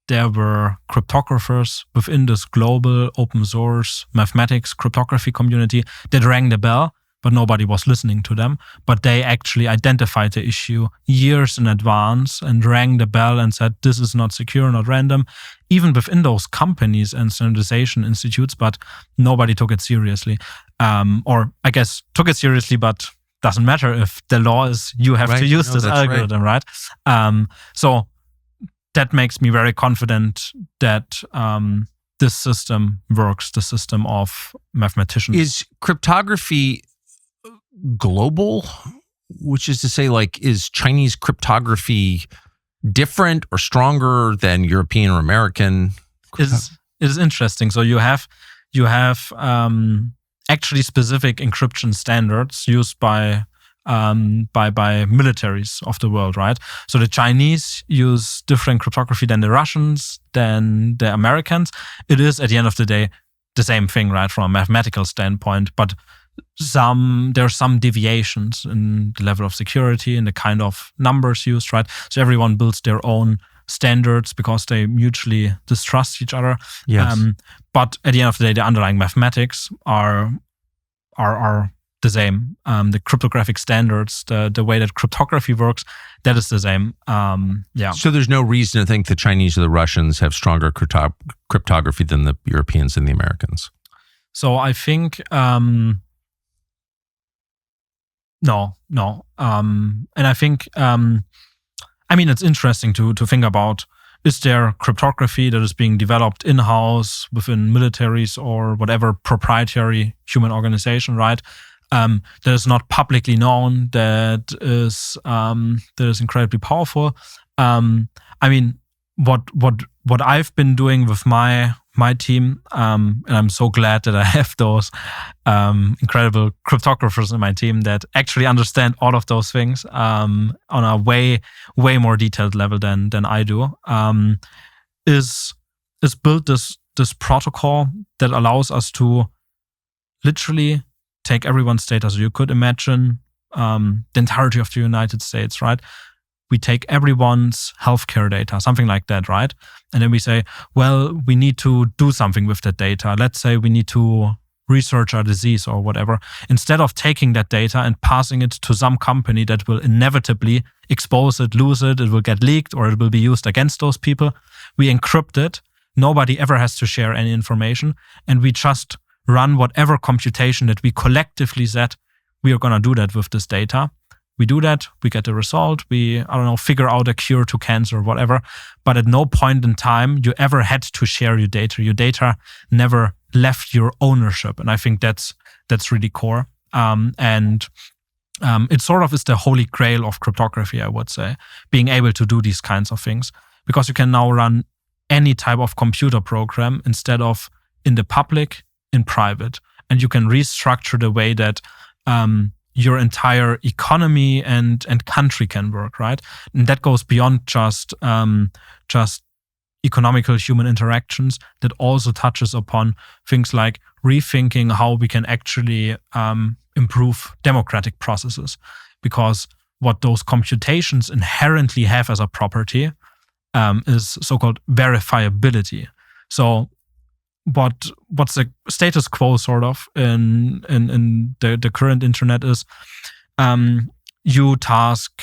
Speaker 2: there were cryptographers within this global open source mathematics cryptography community that rang the bell, but nobody was listening to them. But they actually identified the issue years in advance and rang the bell and said, this is not secure, not random, even within those companies and standardization institutes, but nobody took it seriously. Or I guess took it seriously, but doesn't matter if the law is you have to use this algorithm, right? So that makes me very confident that this system works, the system of mathematicians.
Speaker 1: Is cryptography global? Which is to say, is Chinese cryptography different or stronger than European or American?
Speaker 2: It is interesting. So you have actually specific encryption standards used by militaries of the world, right? So the Chinese use different cryptography than the Russians, than the Americans. It is at the end of the day the same thing, right, from a mathematical standpoint, but there are some deviations in the level of security and the kind of numbers used, right? So everyone builds their own standards because they mutually distrust each other.
Speaker 1: Yes.
Speaker 2: But at the end of the day, the underlying mathematics are the same. The cryptographic standards, the way that cryptography works, that is the same.
Speaker 1: So there's no reason to think the Chinese or the Russians have stronger cryptography than the Europeans and the Americans.
Speaker 2: So I think no. And I think it's interesting to think about, is there cryptography that is being developed in-house within militaries or whatever proprietary human organization, right? That is not publicly known, that is incredibly powerful. What I've been doing with my team, and I'm so glad that I have those incredible cryptographers in my team that actually understand all of those things on a way more detailed level than I do, is build this protocol that allows us to literally take everyone's data. So you could imagine the entirety of the United States, right? We take everyone's healthcare data, something like that, right? And then we say, well, we need to do something with that data. Let's say we need to research a disease or whatever. Instead of taking that data and passing it to some company that will inevitably expose it, lose it, it will get leaked, or it will be used against those people, we encrypt it. Nobody ever has to share any information. And we just run whatever computation that we collectively said we are going to do that with this data. We do that, we get the result, we, figure out a cure to cancer or whatever. But at no point in time you ever had to share your data. Your data never left your ownership. And I think that's really core. And it sort of is the holy grail of cryptography, I would say, being able to do these kinds of things. Because you can now run any type of computer program instead of in the public, in private. And you can restructure the way that your entire economy and country can work, right? And that goes beyond just economical human interactions. That also touches upon things like rethinking how we can actually improve democratic processes. Because what those computations inherently have as a property is so-called verifiability. So what's the status quo sort of in the current internet is you task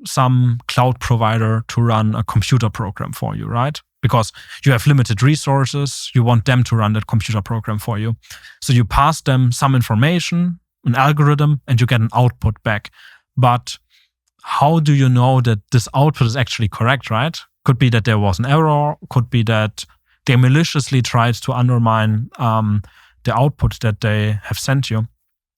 Speaker 2: some cloud provider to run a computer program for you, right? Because you have limited resources, you want them to run that computer program for you. So you pass them some information, an algorithm, and you get an output back. But how do you know that this output is actually correct, right? Could be that there was an error, could be that they maliciously tried to undermine the output that they have sent you.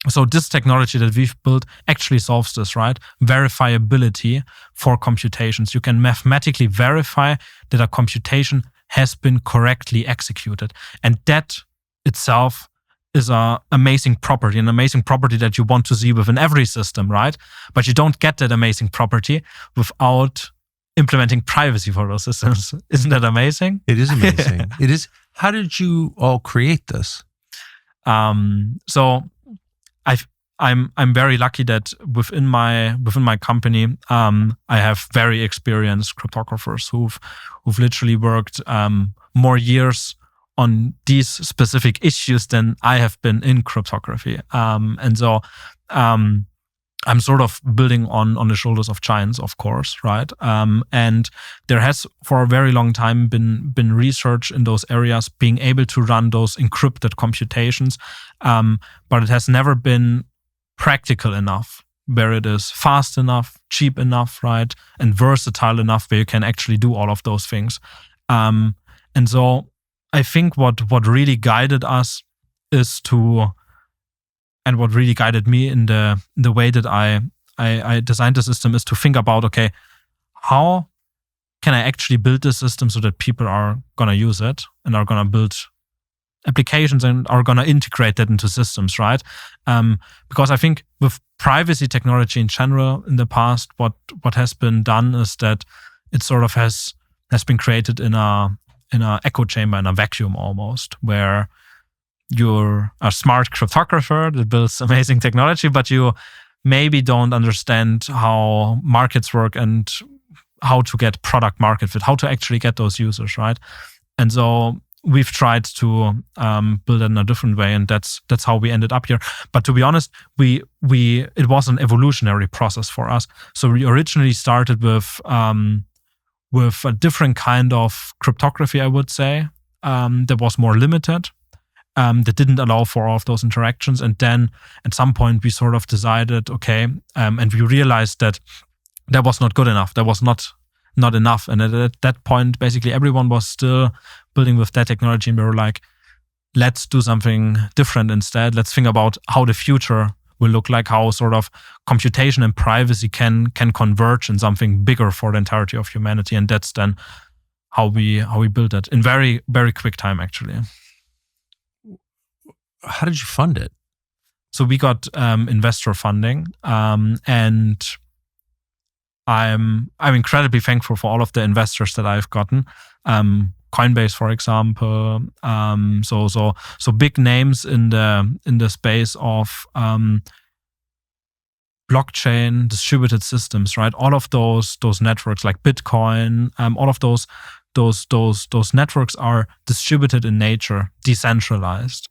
Speaker 2: So this technology that we've built actually solves this, right? Verifiability for computations. You can mathematically verify that a computation has been correctly executed. And that itself is an amazing property that you want to see within every system, right? But you don't get that amazing property without implementing privacy for those systems. Isn't that amazing?
Speaker 1: It is amazing. It is. How did you all create this?
Speaker 2: So I'm very lucky that within my company, I have very experienced cryptographers who've literally worked more years on these specific issues than I have been in cryptography. And so I'm sort of building on the shoulders of giants, of course, right? And there has for a very long time been research in those areas, being able to run those encrypted computations, but it has never been practical enough, where it is fast enough, cheap enough, right, and versatile enough where you can actually do all of those things. And so I think what really guided us and what really guided me in the way that I designed the system is to think about, okay, how can I actually build this system so that people are going to use it and are going to build applications and are going to integrate that into systems, right? Because I think with privacy technology in general in the past, what has been done is that it sort of has been created in a echo chamber, in a vacuum almost, where you're a smart cryptographer that builds amazing technology, but you maybe don't understand how markets work and to get product market fit, how to actually get those users, right? And so we've tried to build it in a different way, and that's how we ended up here. But to be honest, it was an evolutionary process for us. So we originally started with a different kind of cryptography, I would say, that was more limited, that didn't allow for all of those interactions. And then at some point we sort of decided, okay, and we realized that was not good enough. That was not enough. And at that point, basically everyone was still building with that technology, and we were like, let's do something different instead. Let's think about how the future will look like, how sort of computation and privacy can converge in something bigger for the entirety of humanity. And that's then how we built it in very, very quick time, actually.
Speaker 1: How did you fund it?
Speaker 2: So we got investor funding, and I'm incredibly thankful for all of the investors that I've gotten. Coinbase, for example, so big names in the space of blockchain distributed systems, right? All of those networks like Bitcoin, all of those networks are distributed in nature, decentralized,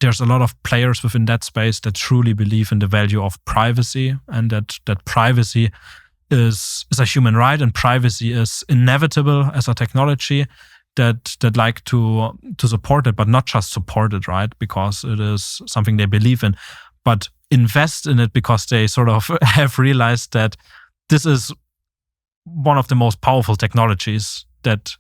Speaker 2: there's a lot of players within that space that truly believe in the value of privacy, and that privacy is a human right, and privacy is inevitable as a technology that like to support it, but not just support it, right? Because it is something they believe in, but invest in it because they sort of have realized that this is one of the most powerful technologies that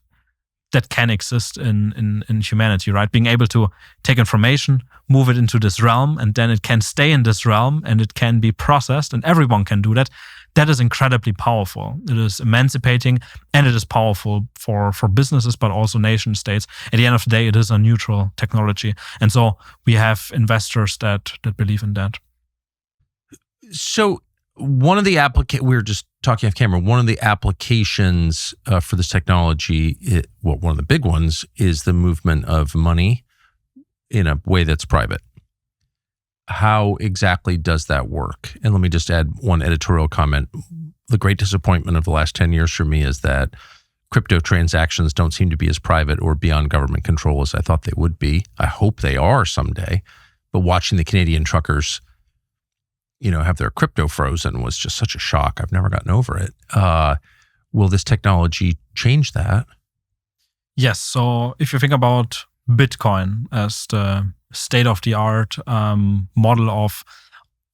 Speaker 2: can exist in humanity, right? Being able to take information, move it into this realm, and then it can stay in this realm and it can be processed, and everyone can do that. That is incredibly powerful. It is emancipating, and it is powerful for businesses, but also nation states. At the end of the day, it is a neutral technology. And so we have investors that believe in that.
Speaker 1: So one of the we were just talking off camera, one of the applications for this technology, one of the big ones, is the movement of money in a way that's private. How exactly does that work? And let me just add one editorial comment. The great disappointment of the last 10 years for me is that crypto transactions don't seem to be as private or beyond government control as I thought they would be. I hope they are someday. But watching the Canadian truckers, have their crypto frozen was just such a shock. I've never gotten over it. Will this technology change that?
Speaker 2: Yes. So if you think about Bitcoin as the state-of-the-art model of,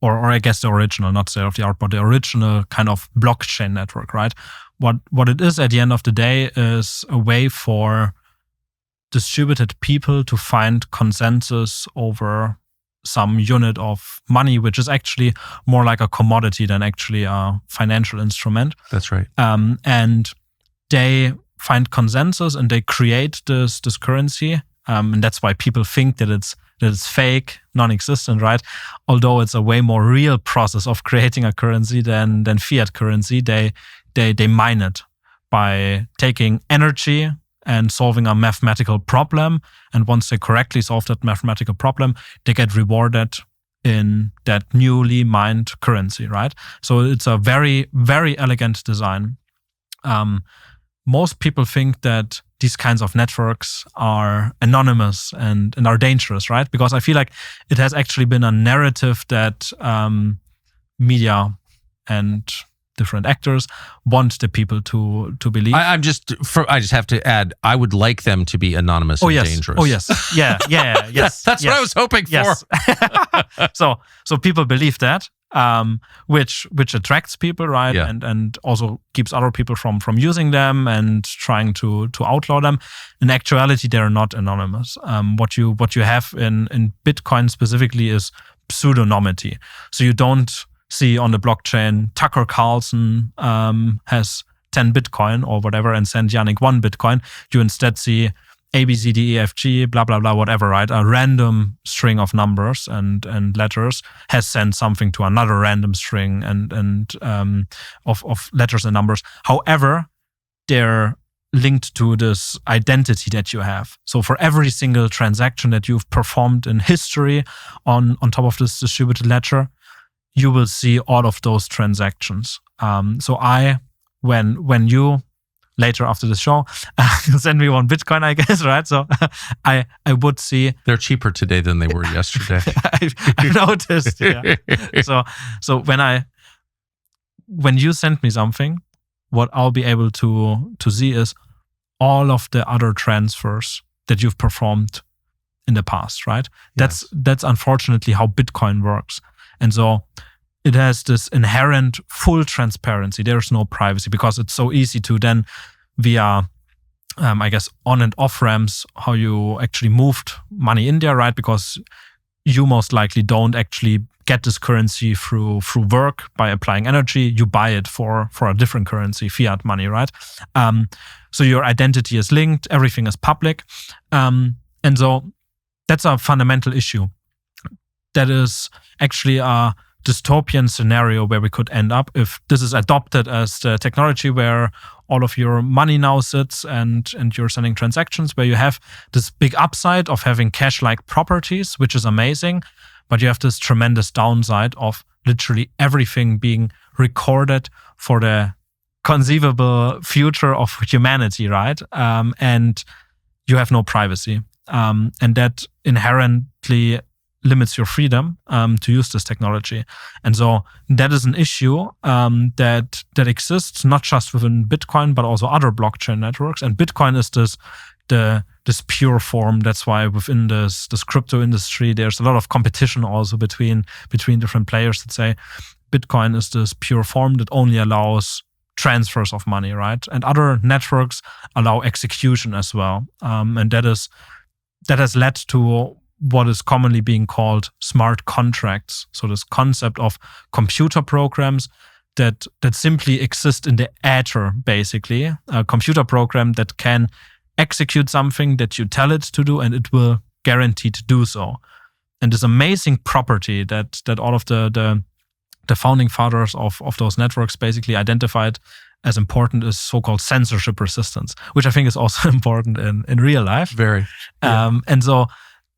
Speaker 2: or I guess the original, not state-of-the-art, but the original kind of blockchain network, right? What it is at the end of the day is a way for distributed people to find consensus over some unit of money, which is actually more like a commodity than actually a financial instrument.
Speaker 1: That's right.
Speaker 2: And they find consensus and they create this currency. And that's why people think that it's fake, non-existent, right? Although it's a way more real process of creating a currency than fiat currency. They mine it by taking energy and solving a mathematical problem. And once they correctly solve that mathematical problem, they get rewarded in that newly mined currency, right? So it's a very, very elegant design. Most people think that these kinds of networks are anonymous and are dangerous, right? Because I feel like it has actually been a narrative that media and different actors want the people to believe.
Speaker 1: I just have to add, I would like them to be anonymous and dangerous.
Speaker 2: Oh yes, yeah, yes.
Speaker 1: That's what I was hoping for.
Speaker 2: Yes. So people believe that, which attracts people, right?
Speaker 1: Yeah.
Speaker 2: And also keeps other people from using them and trying to outlaw them. In actuality, they're not anonymous. What you have in Bitcoin specifically is pseudonymity. So you don't see on the blockchain Tucker Carlson has 10 Bitcoin or whatever and send Yannik 1 Bitcoin. You instead see A, B, C, D, E, F, G, blah, blah, blah, whatever, right? A random string of numbers and letters has sent something to another random string and of letters and numbers. However, they're linked to this identity that you have. So for every single transaction that you've performed in history on top of this distributed ledger, you will see all of those transactions. So when you later after the show send me 1 Bitcoin, I guess, right? So I would see
Speaker 1: they're cheaper today than they were yesterday.
Speaker 2: I noticed. Yeah. So when you send me something, what I'll be able to see is all of the other transfers that you've performed in the past, right?
Speaker 1: Yes.
Speaker 2: That's unfortunately how Bitcoin works. And so it has this inherent full transparency. There's no privacy because it's so easy to then via, I guess, on and off ramps, how you actually moved money in there, right? Because you most likely don't actually get this currency through work by applying energy. You buy it for a different currency, fiat money, right? So your identity is linked, everything is public. And so that's a fundamental issue. That is actually a dystopian scenario where we could end up if this is adopted as the technology where all of your money now sits and you're sending transactions, where you have this big upside of having cash-like properties, which is amazing, but you have this tremendous downside of literally everything being recorded for the conceivable future of humanity, right? And you have no privacy. And that inherently limits your freedom to use this technology. And so that is an issue that exists not just within Bitcoin, but also other blockchain networks. And Bitcoin is this pure form. That's why within this crypto industry, there's a lot of competition also between different players that say Bitcoin is this pure form that only allows transfers of money, right? And other networks allow execution as well. And that has led to what is commonly being called smart contracts. So this concept of computer programs that simply exist in the ether, basically. A computer program that can execute something that you tell it to do, and it will guarantee to do so. And this amazing property that all of the founding fathers of those networks basically identified as important is so-called censorship resistance, which I think is also important in real life.
Speaker 1: Very. Yeah.
Speaker 2: And so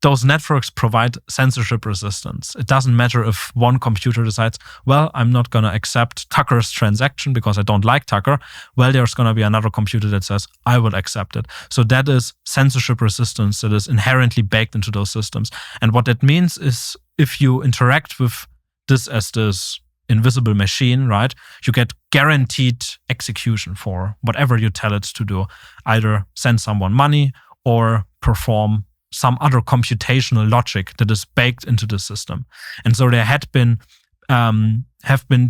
Speaker 2: those networks provide censorship resistance. It doesn't matter if one computer decides, well, I'm not going to accept Tucker's transaction because I don't like Tucker. Well, there's going to be another computer that says, I will accept it. So that is censorship resistance that is inherently baked into those systems. And what that means is if you interact with this as this invisible machine, right, you get guaranteed execution for whatever you tell it to do. Either send someone money or perform some other computational logic that is baked into the system. And so there have been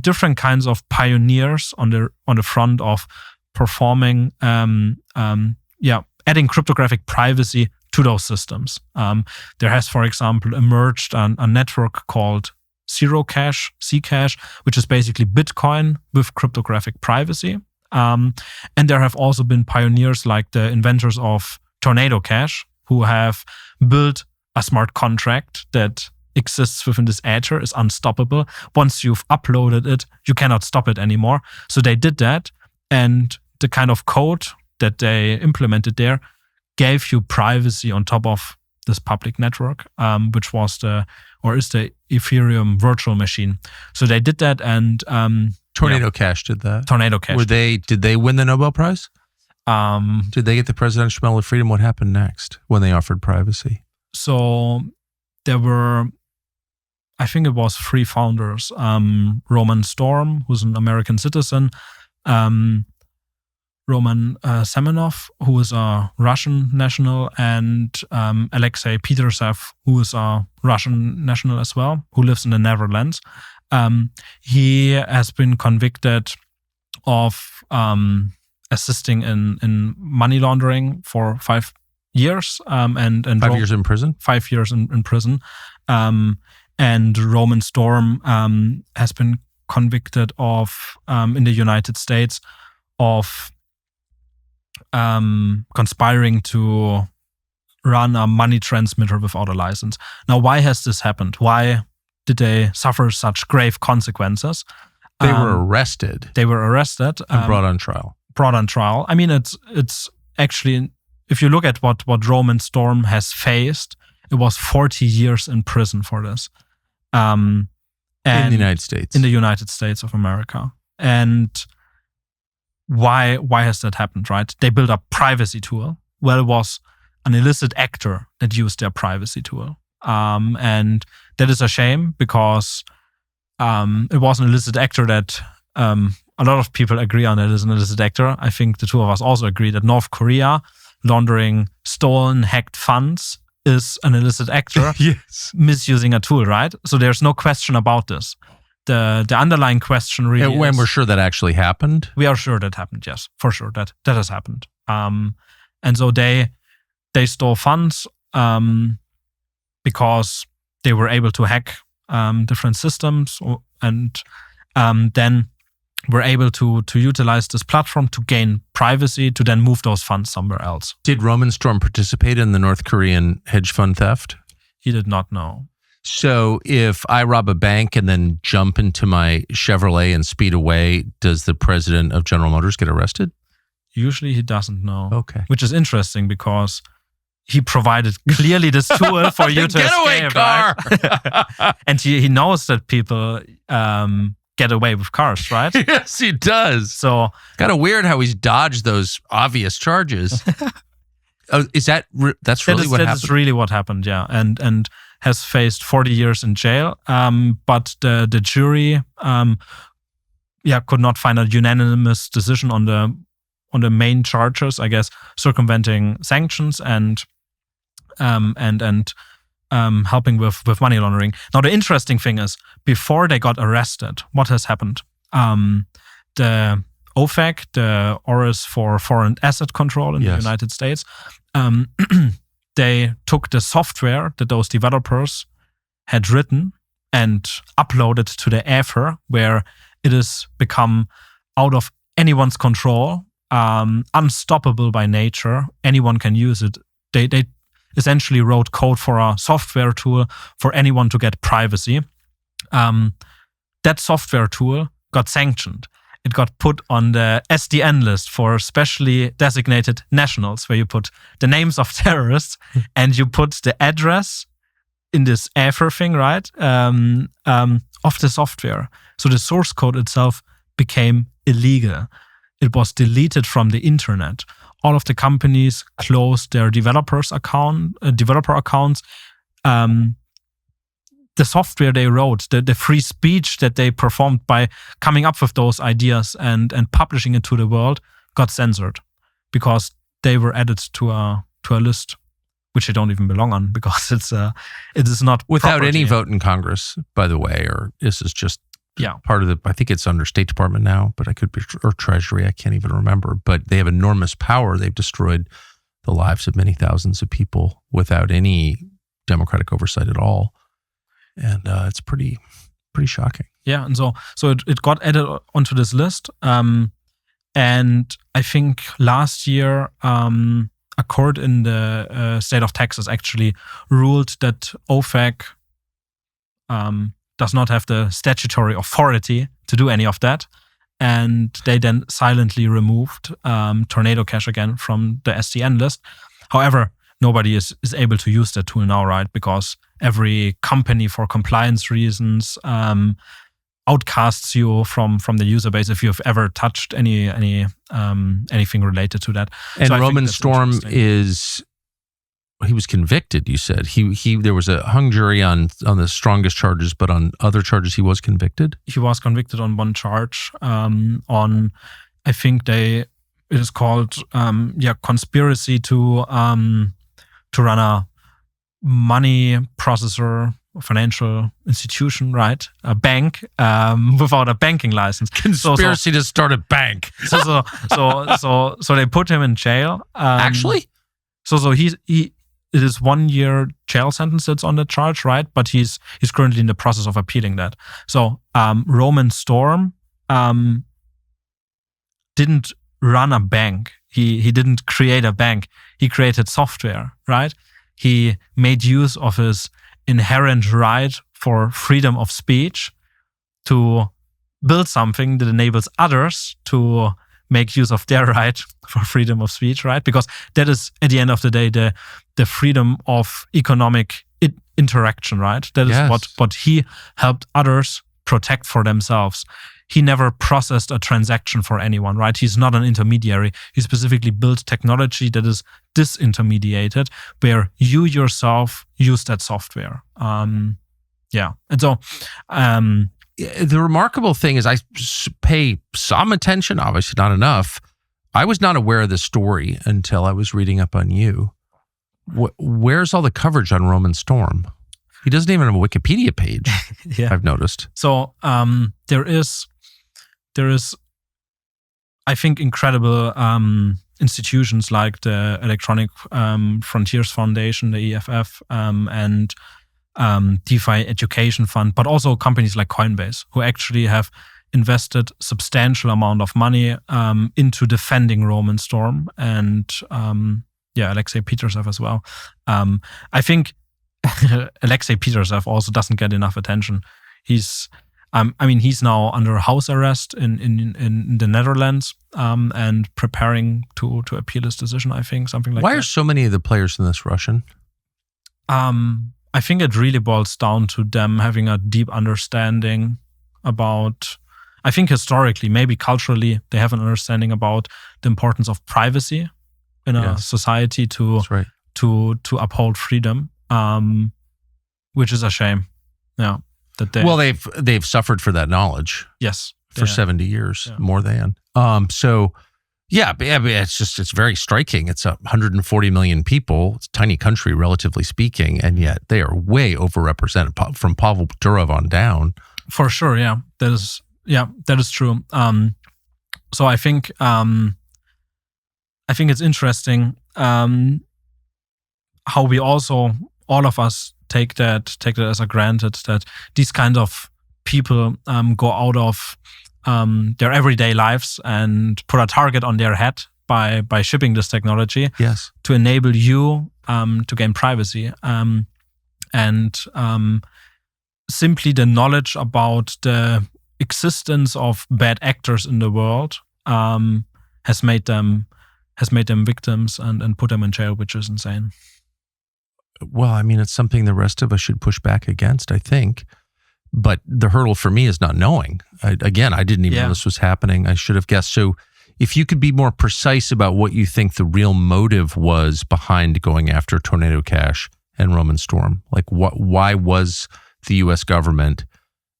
Speaker 2: different kinds of pioneers on the front of performing, adding cryptographic privacy to those systems. There has, for example, emerged a network called Zcash, which is basically Bitcoin with cryptographic privacy. And there have also been pioneers like the inventors of Tornado Cash, who have built a smart contract that exists within this ether, is unstoppable. Once you've uploaded it, you cannot stop it anymore. So they did that, and the kind of code that they implemented there gave you privacy on top of this public network, which is the Ethereum virtual machine. So they did that, and
Speaker 1: Tornado Cash did that.
Speaker 2: Tornado Cash.
Speaker 1: Did they win the Nobel Prize? Did they get the Presidential Medal of Freedom? What happened next when they offered privacy?
Speaker 2: So there were, I think it was 3 founders. Roman Storm, who's an American citizen. Roman Semenov, who is a Russian national, and Alexei Petersev, who is a Russian national as well, who lives in the Netherlands. He has been convicted of assisting in money laundering for 5 years. And
Speaker 1: 5 years in prison?
Speaker 2: 5 years in prison. And Roman Storm has been convicted of, in the United States, of conspiring to run a money transmitter without a license. Now, why has this happened? Why did they suffer such grave consequences?
Speaker 1: They were arrested.
Speaker 2: And
Speaker 1: brought on trial.
Speaker 2: I mean, it's actually, if you look at what Roman Storm has faced, it was 40 years in prison for this. And
Speaker 1: in the United States.
Speaker 2: In the United States of America. And why has that happened, right? They built a privacy tool. Well, it was an illicit actor that used their privacy tool. And that is a shame because it was an illicit actor that a lot of people agree on that is an illicit actor. I think the two of us also agree that North Korea laundering stolen, hacked funds is an illicit actor.
Speaker 1: Yes.
Speaker 2: Misusing a tool, right? So there's no question about this. The underlying question really
Speaker 1: when
Speaker 2: is,
Speaker 1: we're sure that actually happened?
Speaker 2: We are sure that happened, yes. For sure, that has happened. And so they stole funds because they were able to hack different systems and then were able to utilize this platform to gain privacy to then move those funds somewhere else.
Speaker 1: Did Roman Storm participate in the North Korean hedge fund theft?
Speaker 2: He did not know.
Speaker 1: So if I rob a bank and then jump into my Chevrolet and speed away, does the president of General Motors get arrested?
Speaker 2: Usually he doesn't know.
Speaker 1: Okay.
Speaker 2: Which is interesting because he provided clearly this tool for you to escape.
Speaker 1: Car.
Speaker 2: Right? And he knows that people get away with cars, right?
Speaker 1: Yes, he does.
Speaker 2: So
Speaker 1: kind of weird how he's dodged those obvious charges. Is that's really what happened?
Speaker 2: That is really what happened, yeah. And has faced 40 years in jail. But the jury could not find a unanimous decision on the main charges, I guess, circumventing sanctions and helping with money laundering. Now, the interesting thing is, before they got arrested, what has happened? The OFAC, the Office for Foreign Asset Control in the United States, they took the software that those developers had written and uploaded to the Ether, where it has become out of anyone's control, unstoppable by nature. Anyone can use it. They essentially wrote code for a software tool for anyone to get privacy. That software tool got sanctioned. It got put on the SDN list for specially designated nationals, where you put the names of terrorists and you put the address in this Ether thing, right, of the software. So the source code itself became illegal. It was deleted from the internet. All of the companies closed their developer accounts. The software they wrote, the free speech that they performed by coming up with those ideas and publishing it to the world got censored because they were added to a list which they don't even belong on because it is not
Speaker 1: without
Speaker 2: property.
Speaker 1: Any vote in Congress, by the way, or this is just part of the. I think it's under State Department now, but I could be or Treasury. I can't even remember. But they have enormous power. They've destroyed the lives of many thousands of people without any democratic oversight at all. And it's pretty shocking.
Speaker 2: Yeah, and so it got added onto this list. And I think last year, a court in the state of Texas actually ruled that OFAC does not have the statutory authority to do any of that. And they then silently removed Tornado Cash again from the SDN list. However, nobody is able to use that tool now, right? Because every company, for compliance reasons, outcasts you from the user base if you've ever touched anything related to that.
Speaker 1: And so Roman Storm he was convicted. You said he there was a hung jury on the strongest charges, but on other charges he was convicted.
Speaker 2: He was convicted on one charge. On I think it is called conspiracy to run a money processor, financial institution, right? A bank without a banking license.
Speaker 1: Conspiracy to start a bank.
Speaker 2: So they put him in jail.
Speaker 1: Actually?
Speaker 2: So it is 1 year jail sentence that's on the charge, right? But he's currently in the process of appealing that. So Roman Storm didn't run a bank. He didn't create a bank. He created software, right? He made use of his inherent right for freedom of speech to build something that enables others to make use of their right for freedom of speech, right? Because that is, at the end of the day, the freedom of economic interaction, right? That is what he helped others protect for themselves. He never processed a transaction for anyone, right? He's not an intermediary. He specifically built technology that is disintermediated, where you yourself use that software. And so
Speaker 1: the remarkable thing is I pay some attention, obviously not enough. I was not aware of this story until I was reading up on you. Where's all the coverage on Roman Storm? He doesn't even have a Wikipedia page.
Speaker 2: Yeah.
Speaker 1: I've noticed.
Speaker 2: So there is, I think, incredible institutions like the Electronic Frontiers Foundation, the EFF, and DeFi Education Fund, but also companies like Coinbase, who actually have invested substantial amount of money into defending Roman Storm, and Alexei Petersev as well. I think Alexei Petersev also doesn't get enough attention. He's now under house arrest in the Netherlands and preparing to appeal his decision, I think, something like that.
Speaker 1: Why are so many of the players in this Russian?
Speaker 2: I think it really boils down to them having a deep understanding about, I think historically, maybe culturally, they have an understanding about the importance of privacy in a society to uphold freedom, which is a shame. Yeah.
Speaker 1: They've suffered for that knowledge.
Speaker 2: Yes.
Speaker 1: For 70 years, more than. It's very striking. It's 140 million people. It's a tiny country, relatively speaking, and yet they are way overrepresented from Pavel Durov on down.
Speaker 2: For sure, yeah. That is true. So I think it's interesting how we also, all of us, take that as a granted that these kind of people go out of their everyday lives and put a target on their head by shipping this technology to enable you to gain privacy. And simply the knowledge about the existence of bad actors in the world has made them victims and put them in jail, which is insane.
Speaker 1: Well, I mean, it's something the rest of us should push back against, I think. But the hurdle for me is not knowing. I didn't even know this was happening. I should have guessed. So if you could be more precise about what you think the real motive was behind going after Tornado Cash and Roman Storm, like why was the U.S. government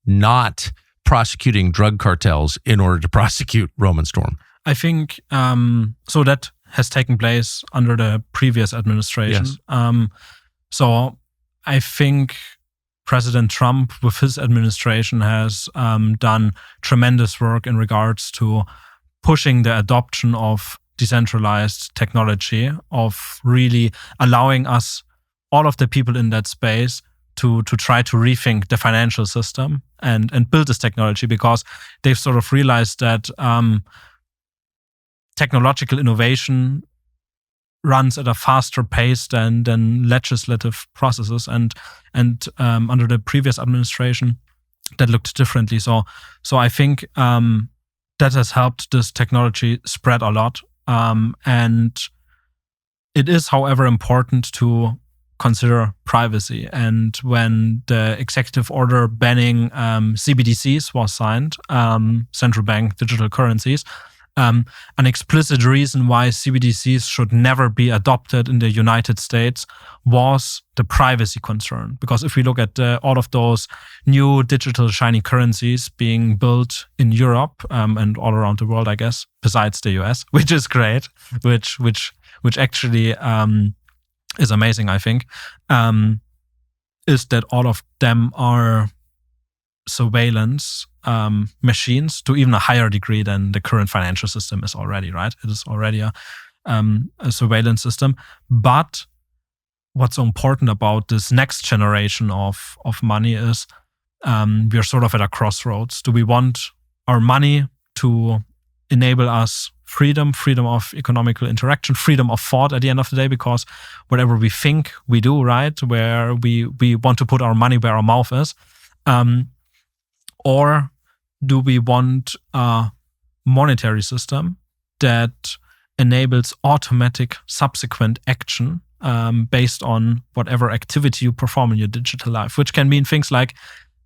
Speaker 1: not prosecuting drug cartels in order to prosecute Roman Storm?
Speaker 2: I think so that has taken place under the previous administration.
Speaker 1: Yes.
Speaker 2: So I think President Trump, with his administration, has done tremendous work in regards to pushing the adoption of decentralized technology, of really allowing us, all of the people in that space, to try to rethink the financial system and build this technology, because they've sort of realized that technological innovation runs at a faster pace than legislative processes, and under the previous administration that looked differently. So I think that has helped this technology spread a lot, and it is, however, important to consider privacy. And when the executive order banning CBDCs was signed, central bank digital currencies, an explicit reason why CBDCs should never be adopted in the United States was the privacy concern. Because if we look at all of those new digital shiny currencies being built in Europe and all around the world, I guess, besides the US, which is great, which actually is amazing, I think, is that all of them are surveillance machines to even a higher degree than the current financial system is already, right? It is already a surveillance system. But what's so important about this next generation of money is we're sort of at a crossroads. Do we want our money to enable us freedom of economical interaction, freedom of thought at the end of the day, because whatever we think we do, right, where we want to put our money where our mouth is, or do we want a monetary system that enables automatic subsequent action based on whatever activity you perform in your digital life, which can mean things like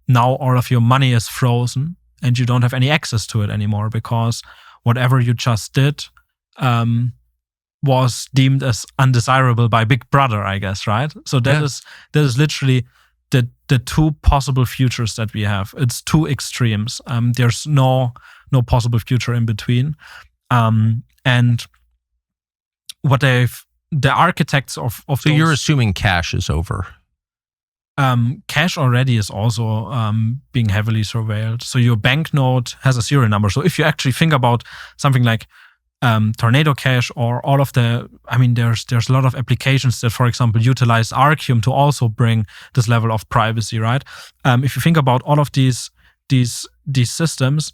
Speaker 2: now all of your money is frozen and you don't have any access to it anymore because whatever you just did was deemed as undesirable by Big Brother, I guess, right? So that is literally the two possible futures that we have. It's two extremes. There's no possible future in between. And what the architects of
Speaker 1: so you're assuming cash is over.
Speaker 2: Cash already is also being heavily surveilled. So your banknote has a serial number. So if you actually think about something like Tornado Cash or all of there's a lot of applications that, for example, utilize Archium to also bring this level of privacy, right? If you think about all of these systems,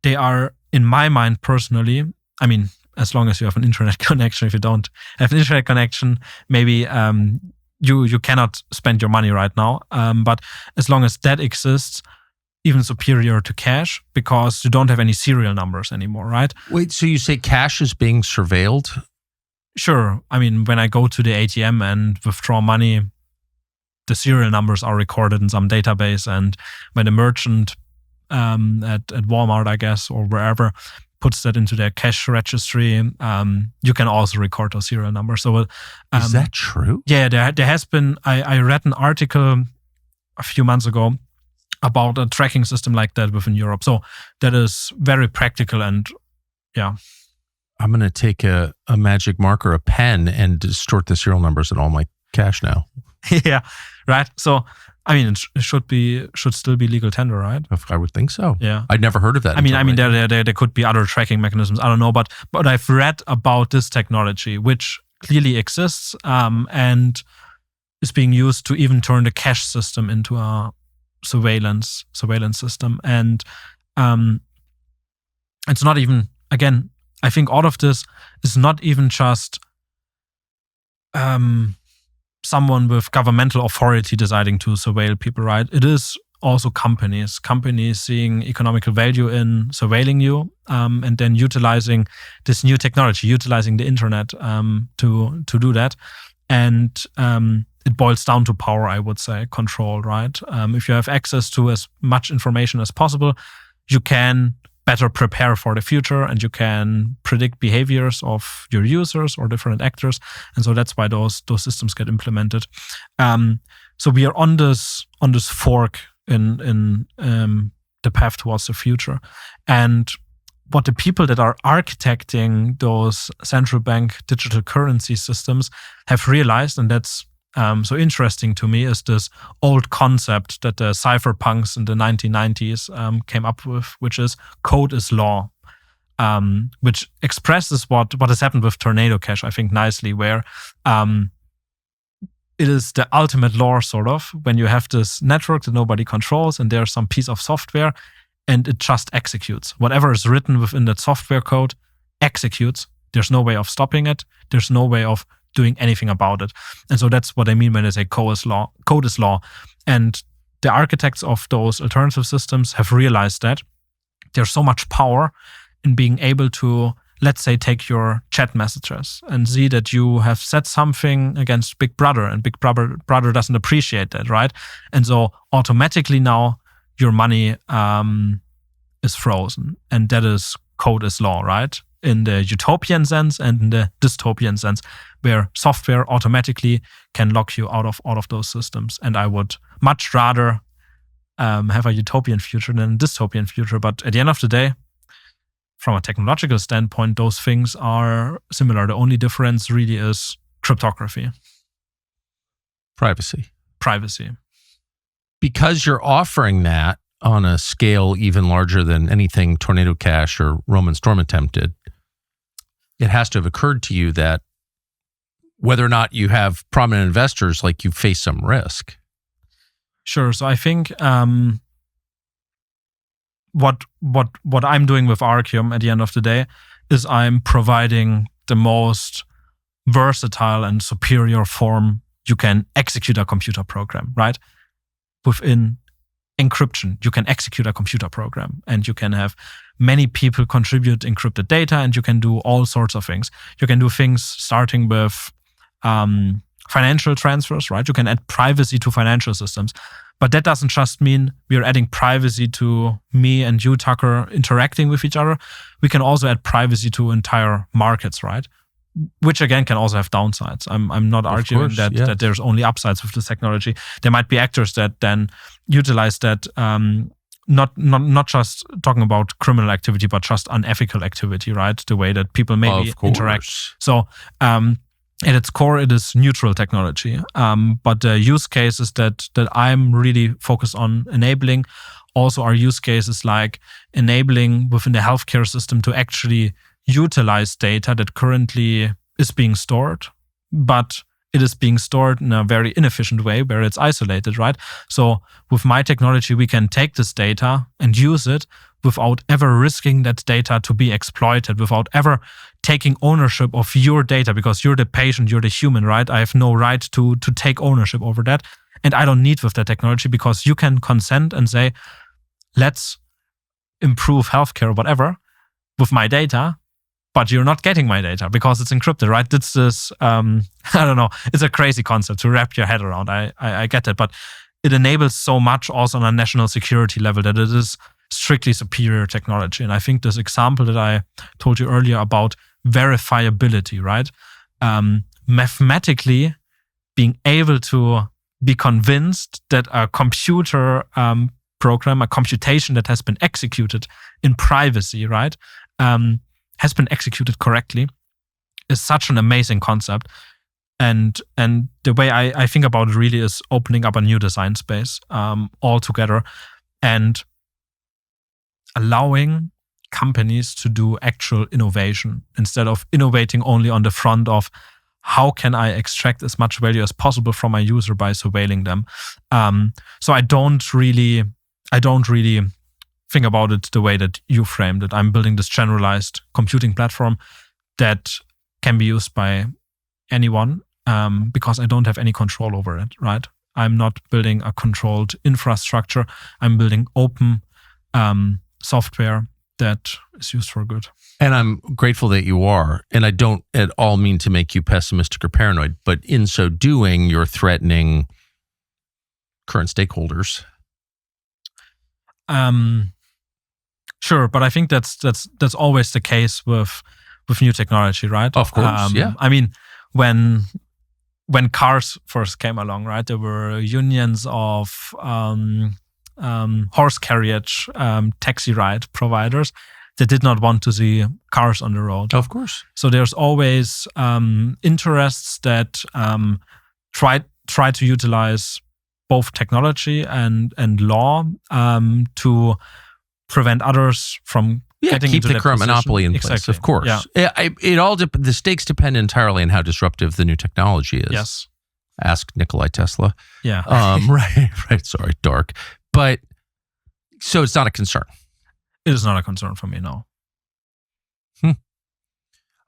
Speaker 2: they are, in my mind personally, as long as you have an internet connection. If you don't have an internet connection, maybe you cannot spend your money right now. But as long as that exists, even superior to cash because you don't have any serial numbers anymore, right?
Speaker 1: Wait, so you say cash is being surveilled?
Speaker 2: Sure. When I go to the ATM and withdraw money, the serial numbers are recorded in some database. And when the merchant at Walmart, I guess, or wherever, puts that into their cash registry, you can also record those serial numbers. So,
Speaker 1: is that true?
Speaker 2: Yeah, there has been. I read an article a few months ago about a tracking system like that within Europe. So that is very practical and yeah.
Speaker 1: I'm going to take a magic marker, a pen, and distort the serial numbers in all my cash now.
Speaker 2: Yeah, right. So it should still be legal tender, right?
Speaker 1: I would think so.
Speaker 2: Yeah,
Speaker 1: I'd never heard of that.
Speaker 2: There could be other tracking mechanisms. I don't know, but I've read about this technology, which clearly exists and is being used to even turn the cash system into a surveillance system. And it's not even, again, I think all of this is not even just someone with governmental authority deciding to surveil people, right? It is also companies seeing economical value in surveilling you and then utilizing this new technology, utilizing the internet to do that. And it boils down to power, I would say, control, right? If you have access to as much information as possible, you can better prepare for the future and you can predict behaviors of your users or different actors. And so that's why those systems get implemented. So we are on this fork in the path towards the future. And what the people that are architecting those central bank digital currency systems have realized, and that's so interesting to me, is this old concept that the cypherpunks in the 1990s came up with, which is code is law, which expresses what has happened with Tornado Cash, I think, nicely, where it is the ultimate law, sort of, when you have this network that nobody controls and there's some piece of software and it just executes. Whatever is written within that software code executes. There's no way of stopping it. There's no way of doing anything about it. And so that's what I mean when I say code is law. And the architects of those alternative systems have realized that there's so much power in being able to, let's say, take your chat messages and see that you have said something against Big Brother and Big Brother doesn't appreciate that, right? And so automatically now your money is frozen. And that is code is law, right? In the utopian sense and in the dystopian sense, where software automatically can lock you out of all of those systems. And I would much rather have a utopian future than a dystopian future. But at the end of the day, from a technological standpoint, those things are similar. The only difference really is cryptography.
Speaker 1: Privacy. Because you're offering that on a scale even larger than anything Tornado Cash or Roman Storm attempted, it has to have occurred to you that whether or not you have prominent investors, like, you face some risk.
Speaker 2: Sure. So I think what I'm doing with Archium at the end of the day is I'm providing the most versatile and superior form you can execute a computer program, right? Within encryption, you can execute a computer program and you can have many people contribute encrypted data and you can do all sorts of things. You can do things starting with financial transfers, right? You can add privacy to financial systems. But that doesn't just mean we are adding privacy to me and you, Tucker, interacting with each other. We can also add privacy to entire markets, right? Which again can also have downsides. I'm not arguing that there's only upsides with this technology. There might be actors that then utilize that, not just talking about criminal activity, but just unethical activity, right? The way that people maybe interact. So at its core, it is neutral technology. But the use cases that I'm really focused on enabling also are use cases like enabling within the healthcare system to actually utilize data that currently is being stored, but it is being stored in a very inefficient way where it's isolated, right? So with my technology, we can take this data and use it without ever risking that data to be exploited, without ever taking ownership of your data, because you're the patient, you're the human, right? I have no right to take ownership over that. And I don't need with that technology, because you can consent and say, let's improve healthcare or whatever with my data, but you're not getting my data because it's encrypted, right? It's this, I don't know, it's a crazy concept to wrap your head around. I get it, but it enables so much also on a national security level that it is strictly superior technology. And I think this example that I told you earlier about verifiability, right? Mathematically being able to be convinced that a computer program, a computation that has been executed in privacy, right, has been executed correctly, is such an amazing concept. And the way I think about it really is opening up a new design space altogether, and allowing companies to do actual innovation instead of innovating only on the front of how can I extract as much value as possible from my user by surveilling them. So I don't really think about it the way that you framed it. I'm building this generalized computing platform that can be used by anyone because I don't have any control over it, right? I'm not building a controlled infrastructure. I'm building open software that is used for good.
Speaker 1: And I'm grateful that you are. And I don't at all mean to make you pessimistic or paranoid, but in so doing, you're threatening current stakeholders.
Speaker 2: Sure, but I think that's always the case with new technology, right?
Speaker 1: Of course, yeah.
Speaker 2: I mean, when cars first came along, right, there were unions of horse carriage taxi ride providers that did not want to see cars on the road.
Speaker 1: Of course.
Speaker 2: So there's always interests that try to utilize both technology and law to prevent others from getting
Speaker 1: keep
Speaker 2: into
Speaker 1: the
Speaker 2: that
Speaker 1: current
Speaker 2: position.
Speaker 1: monopoly in place.
Speaker 2: Exactly.
Speaker 1: Of course.
Speaker 2: Yeah.
Speaker 1: The stakes depend entirely on how disruptive the new technology is.
Speaker 2: Yes.
Speaker 1: Ask Nikolai Tesla.
Speaker 2: Yeah.
Speaker 1: Right. Sorry, dark. But so it's not a concern.
Speaker 2: It is not a concern for me, no.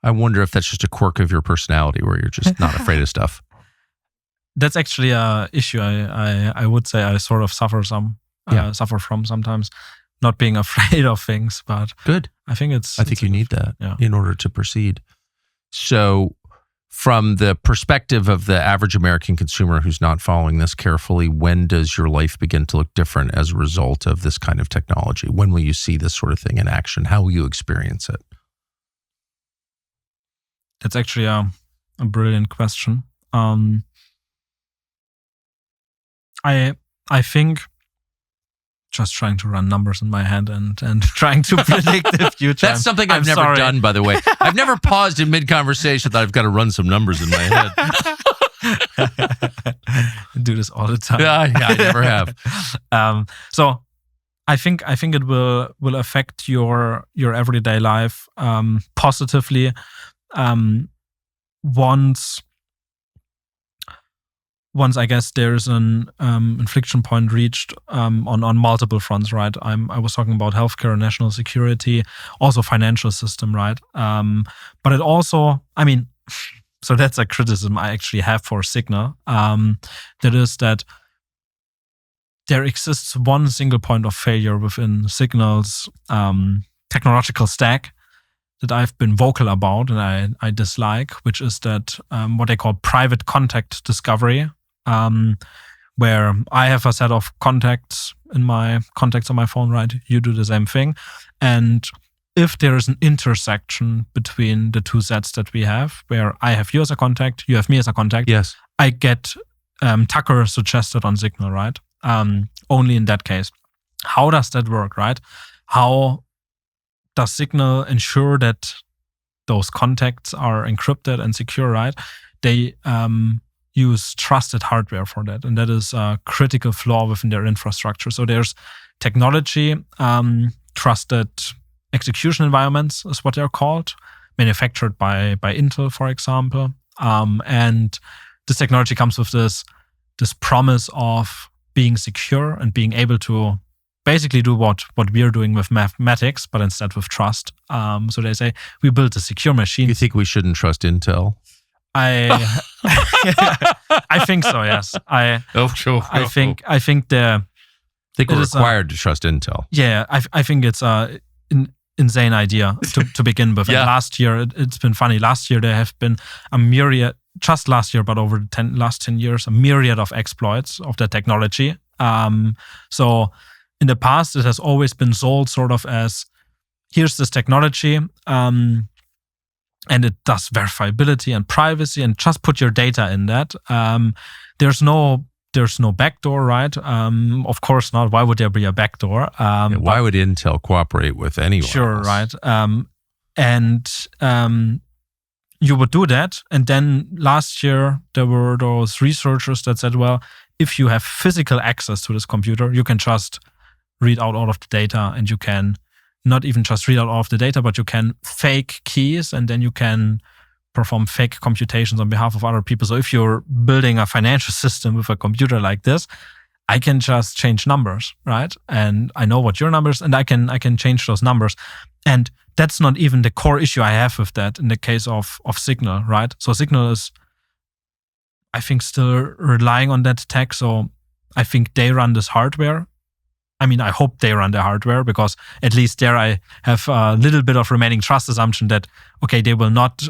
Speaker 1: I wonder if that's just a quirk of your personality where you're just not afraid of stuff.
Speaker 2: That's actually an issue I would say I sort of suffer from sometimes, not being afraid of things, but
Speaker 1: good.
Speaker 2: I think
Speaker 1: you need that in order to proceed. So from the perspective of the average American consumer who's not following this carefully, when does your life begin to look different as a result of this kind of technology? When will you see this sort of thing in action? How will you experience it?
Speaker 2: That's actually a brilliant question. I think just trying to run numbers in my head and trying to predict the future.
Speaker 1: That's something I've never done, by the way. I've never paused in mid-conversation that I've got to run some numbers in my head.
Speaker 2: I do this all the time.
Speaker 1: Yeah, I never have.
Speaker 2: So I think it will affect your everyday life positively once I guess there's an inflection point reached on multiple fronts, right? I was talking about healthcare and national security, also financial system, right? But it also, I mean, so that's a criticism I actually have for Signal. That is that there exists one single point of failure within Signal's technological stack that I've been vocal about and I dislike, which is that what they call private contact discovery, where I have a set of contacts on my phone, right? You do the same thing. And if there is an intersection between the two sets that we have, where I have you as a contact, you have me as a contact,
Speaker 1: yes,
Speaker 2: I get Tucker suggested on Signal, right? Only in that case. How does that work, right? How does Signal ensure that those contacts are encrypted and secure, right? They use trusted hardware for that. And that is a critical flaw within their infrastructure. So there's technology, trusted execution environments is what they're called, manufactured by Intel, for example. And this technology comes with this promise of being secure and being able to basically do what we're doing with mathematics, but instead with trust. So they say, we built a secure machine.
Speaker 1: You think we shouldn't trust Intel?
Speaker 2: I think so, yes. I think we're
Speaker 1: required to trust Intel.
Speaker 2: Yeah, I think it's an insane idea to begin with.
Speaker 1: Yeah.
Speaker 2: And last year, it's been funny. Last year, there have been a myriad, just last year, but over the last 10 years, a myriad of exploits of the technology. So in the past, it has always been sold sort of as, here's this technology, and it does verifiability and privacy, and just put your data in that. There's no backdoor, right? Of course not. Why would there be a backdoor?
Speaker 1: Why would Intel cooperate with anyone?
Speaker 2: Sure,
Speaker 1: else?
Speaker 2: right. And you would do that. And then last year, there were those researchers that said, well, if you have physical access to this computer, you can just read out all of the data, and you can not even just read out all of the data, but you can fake keys, and then you can perform fake computations on behalf of other people. So if you're building a financial system with a computer like this, I can just change numbers, right? And I know what your numbers, and I can change those numbers. And that's not even the core issue I have with that in the case of Signal, right? So Signal is, I think, still relying on that tech. So I think they run this hardware. I mean, I hope they run the hardware, because at least there I have a little bit of remaining trust assumption that, okay, they will not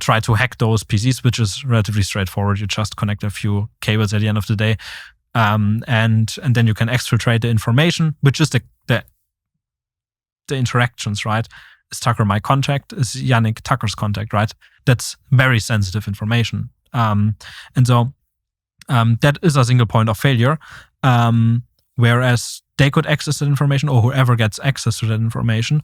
Speaker 2: try to hack those PCs, which is relatively straightforward. You just connect a few cables at the end of the day, and then you can exfiltrate the information, which is the interactions, right? Is Tucker my contact? Is Yannik Tucker's contact, right? That's very sensitive information. And so that is a single point of failure. Whereas they could access that information, or whoever gets access to that information.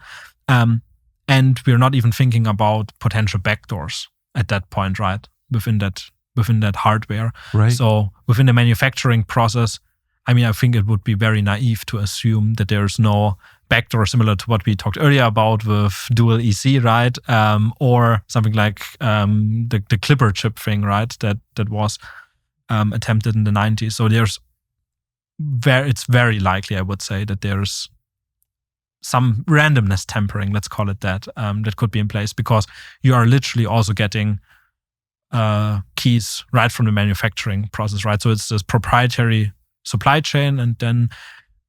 Speaker 2: And we're not even thinking about potential backdoors at that point, right? Within that hardware.
Speaker 1: Right.
Speaker 2: So within the manufacturing process, I mean, I think it would be very naive to assume that there's no backdoor, similar to what we talked earlier about with dual EC, right? Or something like the Clipper chip thing, right? That was attempted in the 90s. So it's very likely, I would say, that there's some randomness tampering, let's call it that, that could be in place, because you are literally also getting keys right from the manufacturing process, right? So it's this proprietary supply chain, and then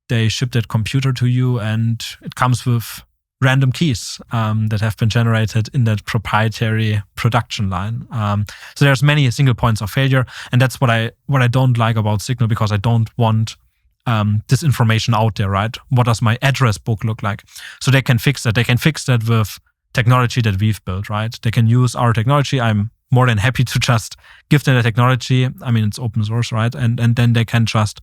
Speaker 2: they ship that computer to you, and it comes with random keys that have been generated in that proprietary production line. So there's many single points of failure, and that's what I don't like about Signal, because I don't want this information out there, right? What does my address book look like? So they can fix that. They can fix that with technology that we've built, right? They can use our technology. I'm more than happy to just give them the technology. I mean, it's open source, right? And then they can just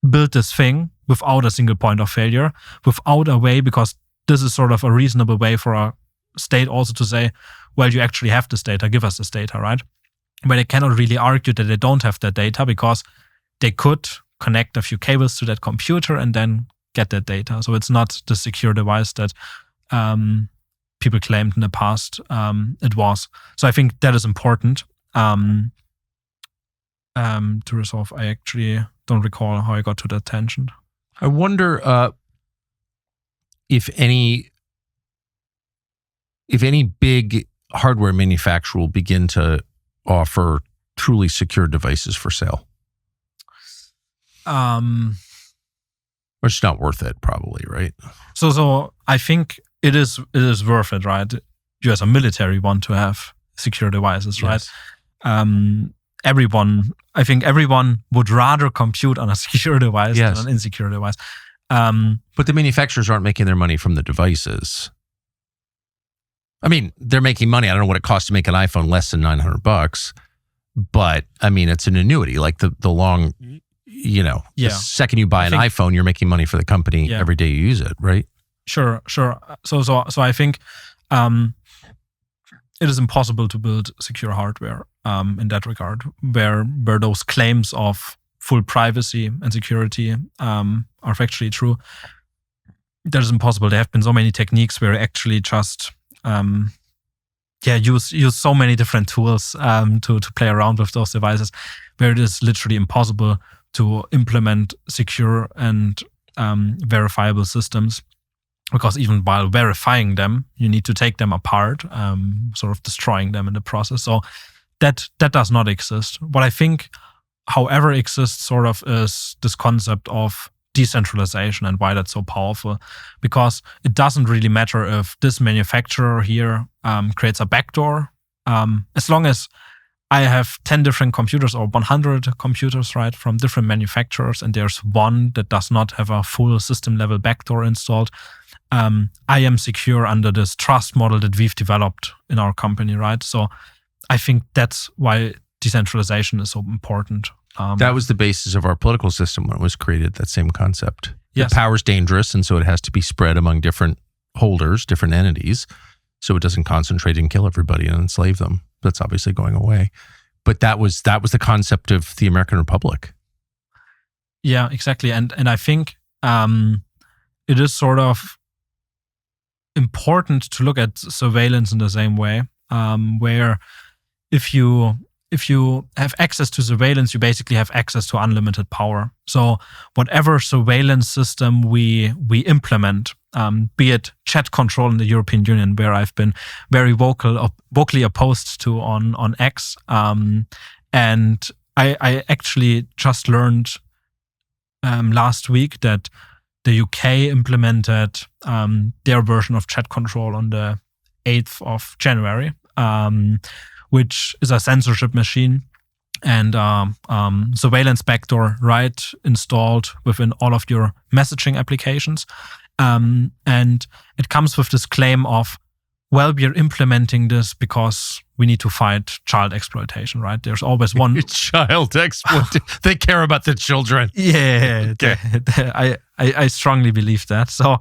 Speaker 2: build this thing without a single point of failure, without a way, because this is sort of a reasonable way for a state also to say, well, you actually have this data, give us this data, right? But they cannot really argue that they don't have that data, because they could connect a few cables to that computer and then get that data. So it's not the secure device that people claimed in the past it was. So I think that is important to resolve. I actually don't recall how I got to that tangent.
Speaker 1: I wonder if any big hardware manufacturer will begin to offer truly secure devices for sale. Or it's not worth it, probably, right?
Speaker 2: So I think it is worth it, right? You as a military want to have secure devices, right?
Speaker 1: Yes.
Speaker 2: I think everyone would rather compute on a secure device
Speaker 1: Yes.
Speaker 2: than an insecure device.
Speaker 1: But the manufacturers aren't making their money from the devices. I mean, they're making money. I don't know what it costs to make an iPhone less than $900, but I mean, it's an annuity. Like the long, the second you buy an iPhone, you're making money for the company every day you use it, right?
Speaker 2: Sure. So I think it is impossible to build secure hardware in that regard, where those claims of full privacy and security are factually true. That is impossible. There have been so many techniques where actually just use so many different tools to play around with those devices, where it is literally impossible to implement secure and verifiable systems. Because even while verifying them, you need to take them apart, sort of destroying them in the process. So that does not exist. What I think, however, exists sort of is this concept of decentralization and why that's so powerful. Because it doesn't really matter if this manufacturer here creates a backdoor. As long as I have 10 different computers or 100 computers, right, from different manufacturers, and there's one that does not have a full system level backdoor installed, I am secure under this trust model that we've developed in our company, right? So I think that's why decentralization is so important.
Speaker 1: That was the basis of our political system when it was created, that same concept.
Speaker 2: Yes.
Speaker 1: The power's dangerous, and so it has to be spread among different holders, different entities, so it doesn't concentrate and kill everybody and enslave them. That's obviously going away. But that was the concept of the American Republic.
Speaker 2: Yeah, exactly. And I think it is sort of important to look at surveillance in the same way, where if you have access to surveillance, you basically have access to unlimited power. So whatever surveillance system we implement, be it chat control in the European Union, where I've been very vocally opposed to on X, and I actually just learned last week that the UK implemented their version of chat control on the 8th of January, which is a censorship machine and surveillance backdoor right installed within all of your messaging applications. And it comes with this claim of, well, we are implementing this because we need to fight child exploitation, right? There's always one
Speaker 1: child exploitation. They care about the children.
Speaker 2: Yeah,
Speaker 1: Okay.
Speaker 2: I strongly believe that. So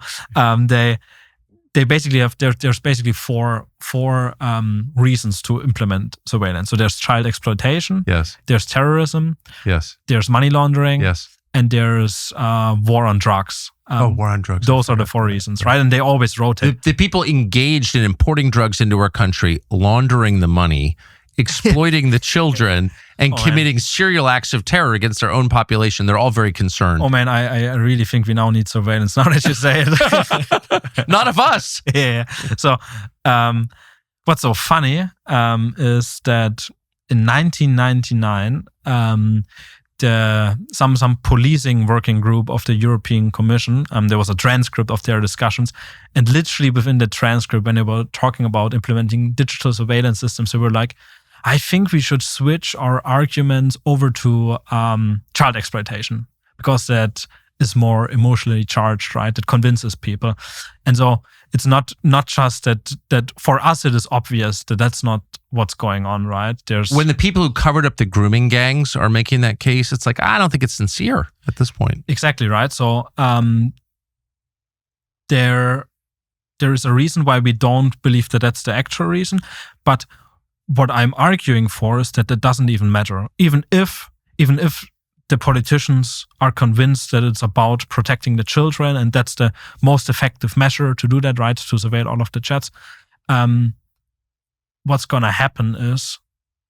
Speaker 2: they basically have there's basically four reasons to implement surveillance. So there's child exploitation.
Speaker 1: Yes.
Speaker 2: There's terrorism.
Speaker 1: Yes.
Speaker 2: There's money laundering.
Speaker 1: Yes.
Speaker 2: And there's war on drugs.
Speaker 1: War on drugs.
Speaker 2: Those are the four reasons, right? And they always rotate.
Speaker 1: The people engaged in importing drugs into our country, laundering the money, exploiting the children, and committing serial acts of terror against their own population, they're all very concerned.
Speaker 2: Oh man, I really think we now need surveillance, now that you say it.
Speaker 1: Not of us.
Speaker 2: Yeah. So what's so funny is that in 1999, some policing working group of the European Commission, there was a transcript of their discussions, and literally within the transcript, when they were talking about implementing digital surveillance systems, they were like, I think we should switch our arguments over to child exploitation, because that is more emotionally charged, right? It convinces people. And so it's not just that for us it is obvious that that's not what's going on, right?
Speaker 1: When the people who covered up the grooming gangs are making that case, it's like, I don't think it's sincere at this point.
Speaker 2: Exactly, right? So there is a reason why we don't believe that that's the actual reason. But what I'm arguing for is that doesn't even matter. Even if the politicians are convinced that it's about protecting the children and that's the most effective measure to do that, right? To surveil all of the chats. What's going to happen is,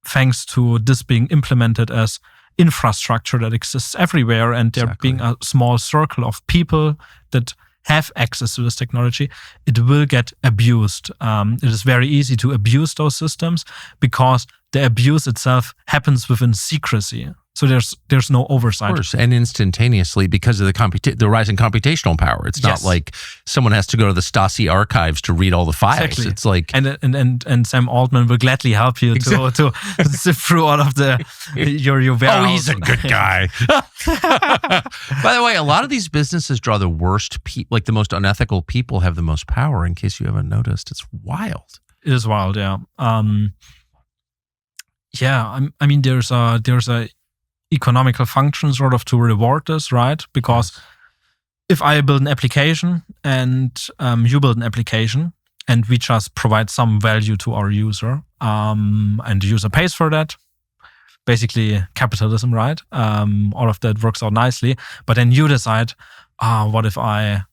Speaker 2: thanks to this being implemented as infrastructure that exists everywhere, and there being a small circle of people that have access to this technology, it will get abused. It is very easy to abuse those systems because the abuse itself happens within secrecy. So there's no oversight.
Speaker 1: Of course, and instantaneously because of the rise in computational power. It's not like someone has to go to the Stasi archives to read all the files.
Speaker 2: Exactly.
Speaker 1: It's like
Speaker 2: and Sam Altman will gladly help you to sift through all of your warehouse.
Speaker 1: Oh, he's a good guy. By the way, a lot of these businesses draw the worst people, like the most unethical people have the most power. In case you haven't noticed, it's wild.
Speaker 2: It is wild, yeah. I mean, there's a economical function sort of to reward this, right? Because if I build an application and you build an application and we just provide some value to our user and the user pays for that, basically capitalism, right? All of that works out nicely. But then you decide, what if I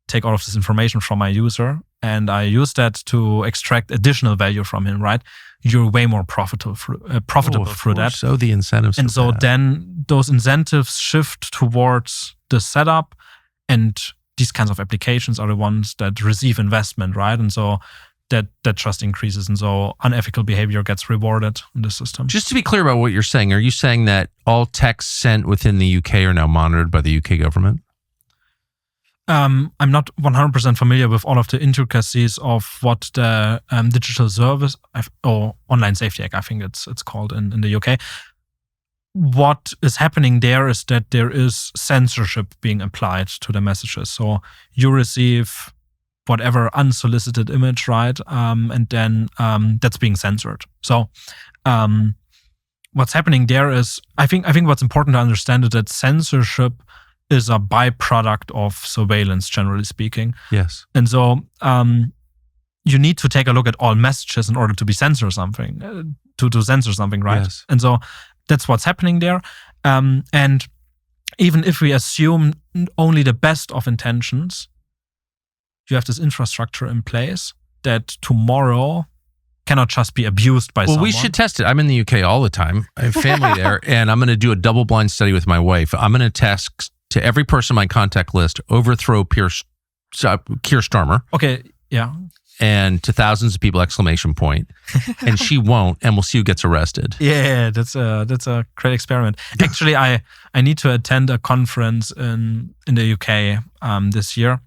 Speaker 2: take all of this information from my user and I use that to extract additional value from him, right? You're way more profitable through that.
Speaker 1: So the incentives.
Speaker 2: And so then those incentives shift towards the setup, and these kinds of applications are the ones that receive investment, right? And so that trust increases, and so unethical behavior gets rewarded in the system.
Speaker 1: Just to be clear about what you're saying, are you saying that all texts sent within the UK are now monitored by the UK government?
Speaker 2: I'm not 100% familiar with all of the intricacies of what the Digital Service or Online Safety Act, I think it's called in the UK. What is happening there is that there is censorship being applied to the messages. So you receive whatever unsolicited image, right? And then that's being censored. So what's happening there is, I think what's important to understand is that censorship is a byproduct of surveillance, generally speaking.
Speaker 1: Yes.
Speaker 2: And so you need to take a look at all messages in order to censor something, to censor something, right?
Speaker 1: Yes.
Speaker 2: And so that's what's happening there. And even if we assume only the best of intentions, you have this infrastructure in place that tomorrow cannot just be abused by someone.
Speaker 1: Well, we should test it. I'm in the UK all the time. I have family there, and I'm going to do a double-blind study with my wife. I'm going to test to every person on my contact list, overthrow Keir Starmer.
Speaker 2: Okay, yeah.
Speaker 1: And to thousands of people, exclamation point. And she won't, and we'll see who gets arrested.
Speaker 2: Yeah, that's a great experiment. Actually, I need to attend a conference in the UK this year.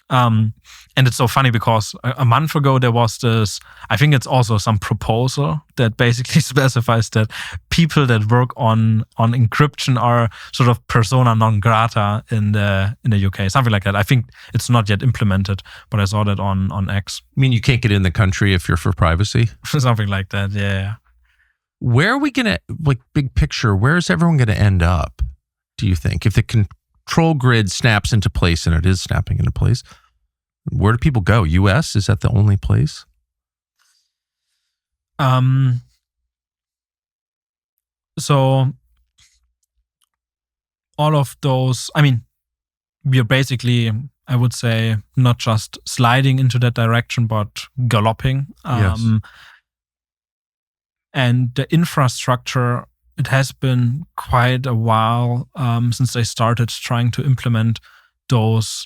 Speaker 2: And it's so funny because a month ago there was this, I think it's also some proposal that basically specifies that people that work on encryption are sort of persona non grata in the UK, something like that. I think it's not yet implemented, but I saw that on X.
Speaker 1: You mean you can't get in the country if you're for privacy?
Speaker 2: Something like that, yeah.
Speaker 1: Where are we going to, like big picture, where is everyone going to end up, do you think? If the control grid snaps into place, and it is snapping into place, where do people go? US? Is that the only place?
Speaker 2: So all of those, I mean, we are basically, I would say, not just sliding into that direction, but galloping.
Speaker 1: Yes.
Speaker 2: And the infrastructure, it has been quite a while since they started trying to implement those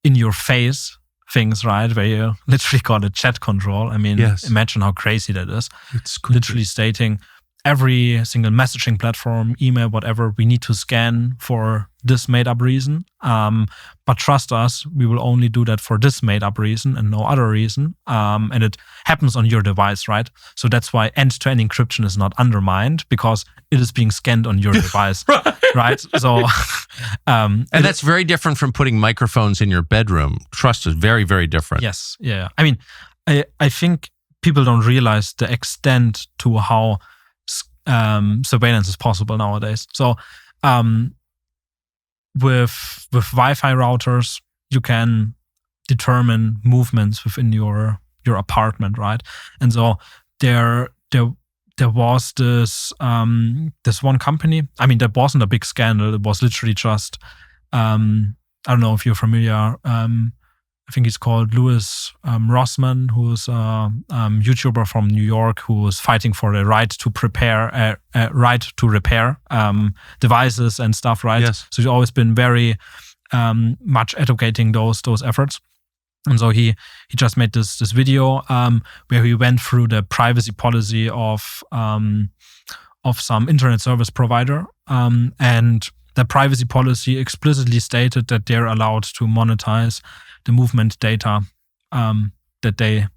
Speaker 2: in-your-face things, right? Where you literally call it chat control. I mean,
Speaker 1: yes.
Speaker 2: Imagine how crazy that is.
Speaker 1: It's
Speaker 2: literally stating every single messaging platform, email, whatever, we need to scan for this made-up reason. But trust us, we will only do that for this made-up reason and no other reason. And it happens on your device, right? So that's why end-to-end encryption is not undermined, because it is being scanned on your device, right? So,
Speaker 1: and that's very different from putting microphones in your bedroom. Trust is very, very different.
Speaker 2: Yes, yeah. I mean, I think people don't realize the extent to how surveillance is possible nowadays. So, with Wi-Fi routers, you can determine movements within your apartment, right? And so there was this one company. I mean, that wasn't a big scandal. It was literally just I don't know if you're familiar. I think he's called Louis Rossmann, who's a YouTuber from New York who was fighting for the right to repair devices and stuff, right?
Speaker 1: Yes.
Speaker 2: So he's always been very much advocating those efforts. And so he just made this video where he went through the privacy policy of some internet service provider, and the privacy policy explicitly stated that they're allowed to monetize the movement data that they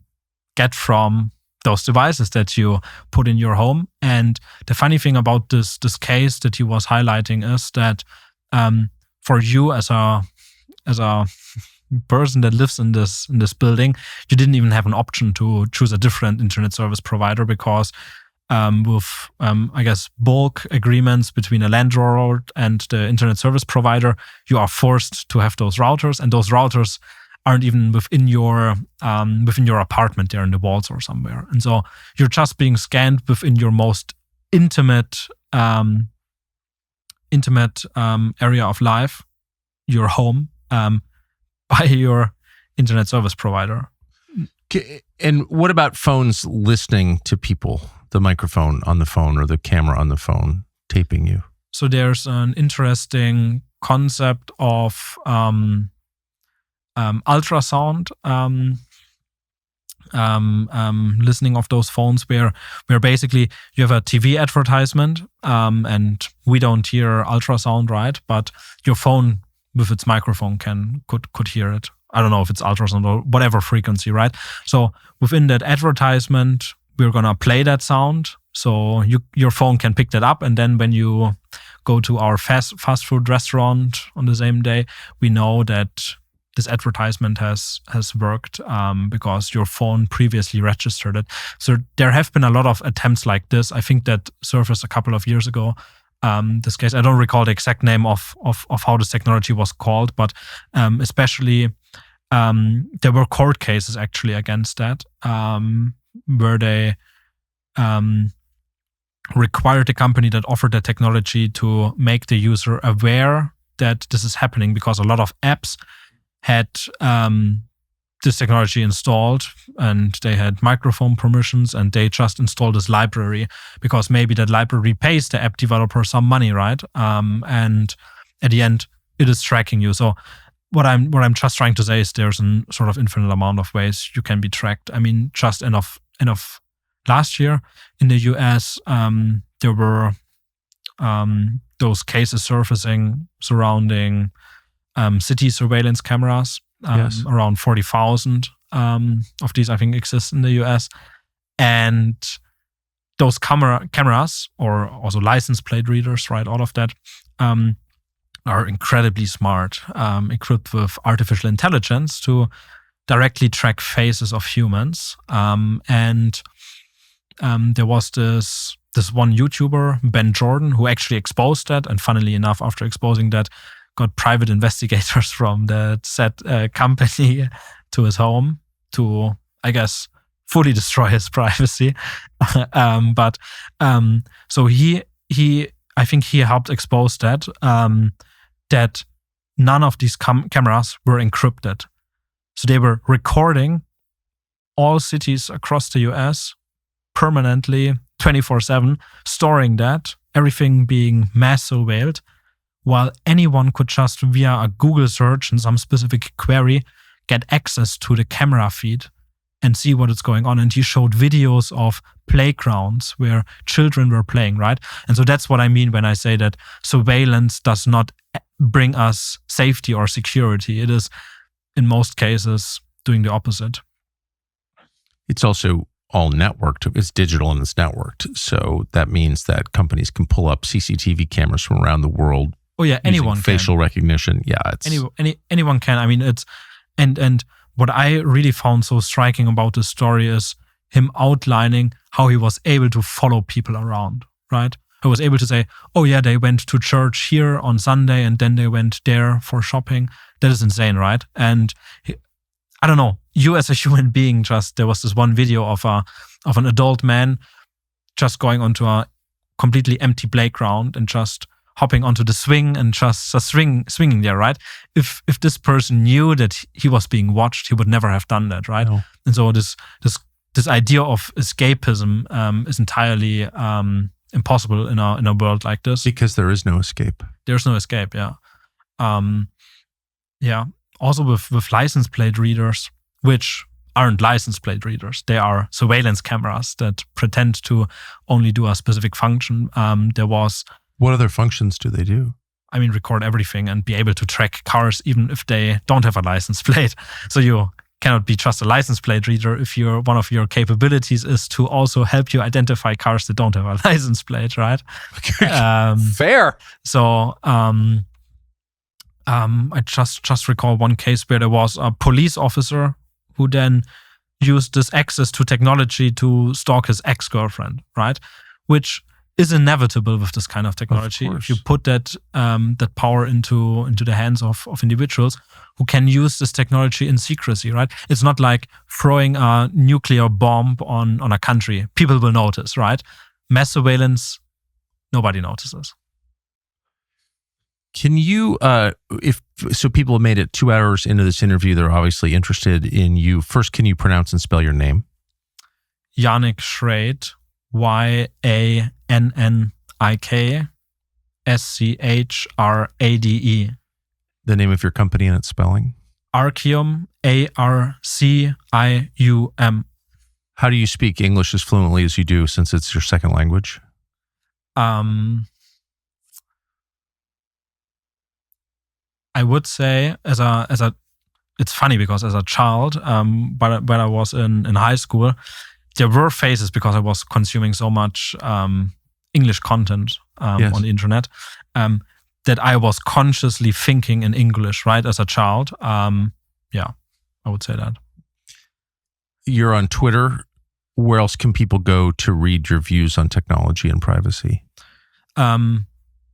Speaker 2: get from those devices that you put in your home. And the funny thing about this case that he was highlighting is that for you as a person that lives in this building, you didn't even have an option to choose a different internet service provider, because with I guess bulk agreements between a landlord and the internet service provider, you are forced to have those routers, and those routers aren't even within your apartment. They're in the walls or somewhere, and so you're just being scanned within your most intimate area of life, your home, by your internet service provider.
Speaker 1: And what about phones listening to people? The microphone on the phone or the camera on the phone taping you?
Speaker 2: So there's an interesting concept of ultrasound listening of those phones, where basically you have a TV advertisement, and we don't hear ultrasound, right? But your phone with its microphone could hear it. I don't know if it's ultrasound or whatever frequency, right? So within that advertisement, we're gonna play that sound. So your phone can pick that up, and then when you go to our fast food restaurant on the same day, we know that this advertisement has worked because your phone previously registered it. So there have been a lot of attempts like this. I think that surfaced a couple of years ago. This case, I don't recall the exact name of how this technology was called, but especially there were court cases actually against that, where they required the company that offered the technology to make the user aware that this is happening, because a lot of apps had this technology installed, and they had microphone permissions, and they just installed this library because maybe that library pays the app developer some money, right? And at the end, it is tracking you. So what I'm just trying to say is there's a sort of infinite amount of ways you can be tracked. I mean, just end of last year in the US, there were those cases surfacing surrounding city surveillance cameras.
Speaker 1: Yes.
Speaker 2: Around 40,000 of these, I think, exist in the US. And those cameras, or also license plate readers, right, all of that, are incredibly smart, equipped with artificial intelligence to directly track faces of humans. And there was this one YouTuber, Ben Jordan, who actually exposed that. And funnily enough, after exposing that, got private investigators from the said company to his home to, I guess, fully destroy his privacy. So he I think he helped expose that that none of these cameras were encrypted. So they were recording all cities across the US permanently, 24/7, storing that, everything being mass surveilled, while anyone could just, via a Google search and some specific query, get access to the camera feed and see what is going on. And he showed videos of playgrounds where children were playing, right? And so that's what I mean when I say that surveillance does not bring us safety or security. It is, in most cases, doing the opposite.
Speaker 1: It's also all networked. It's digital and it's networked. So that means that companies can pull up CCTV cameras from around the world.
Speaker 2: Oh yeah, anyone can.
Speaker 1: Facial recognition. Yeah, it's
Speaker 2: anyone can. I mean, it's and what I really found so striking about this story is him outlining how he was able to follow people around, right? He was able to say, oh yeah, they went to church here on Sunday and then they went there for shopping. That is insane, right? And I don't know, you as a human being, there was this one video of an adult man just going onto a completely empty playground and just hopping onto the swing and just swinging there, right? If this person knew that he was being watched, he would never have done that, right? No. And so this idea of escapism is entirely impossible in a world like this,
Speaker 1: because there is no escape.
Speaker 2: There's no escape, yeah. Also with license plate readers, which aren't license plate readers. They are surveillance cameras that pretend to only do a specific function. There was
Speaker 1: What other functions do they do?
Speaker 2: I mean, record everything and be able to track cars even if they don't have a license plate. So you cannot be just a license plate reader if one of your capabilities is to also help you identify cars that don't have a license plate, right?
Speaker 1: Fair.
Speaker 2: So I just recall one case where there was a police officer who then used this access to technology to stalk his ex-girlfriend, right? Which is inevitable with this kind of technology. If you put that power into the hands of individuals who can use this technology in secrecy, right? It's not like throwing a nuclear bomb on a country. People will notice, right? Mass surveillance, nobody notices.
Speaker 1: Can you, so people have made it 2 hours into this interview, they're obviously interested in you. First, can you pronounce and spell your name?
Speaker 2: Yannik Schrade, YANNIK SCHRADE.
Speaker 1: The name of your company and its spelling?
Speaker 2: Arcium, ARCIUM.
Speaker 1: How do you speak English as fluently as you do since it's your second language?
Speaker 2: I would say it's funny because as a child, when I was in high school, there were phases because I was consuming so much English content on the internet that I was consciously thinking in English, right, as a child. Yeah, I would say that.
Speaker 1: You're on Twitter. Where else can people go to read your views on technology and privacy?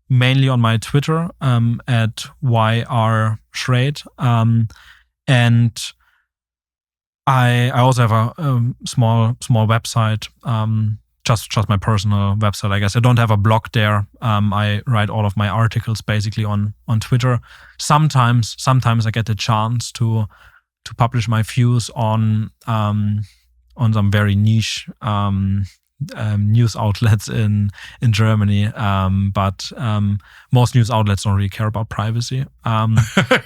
Speaker 2: Mainly on my Twitter at YR Schrade. And I also have a small website, just my personal website, I guess. I don't have a blog there. I write all of my articles basically on Twitter. Sometimes I get the chance to publish my views on some very niche news outlets in Germany, but most news outlets don't really care about privacy.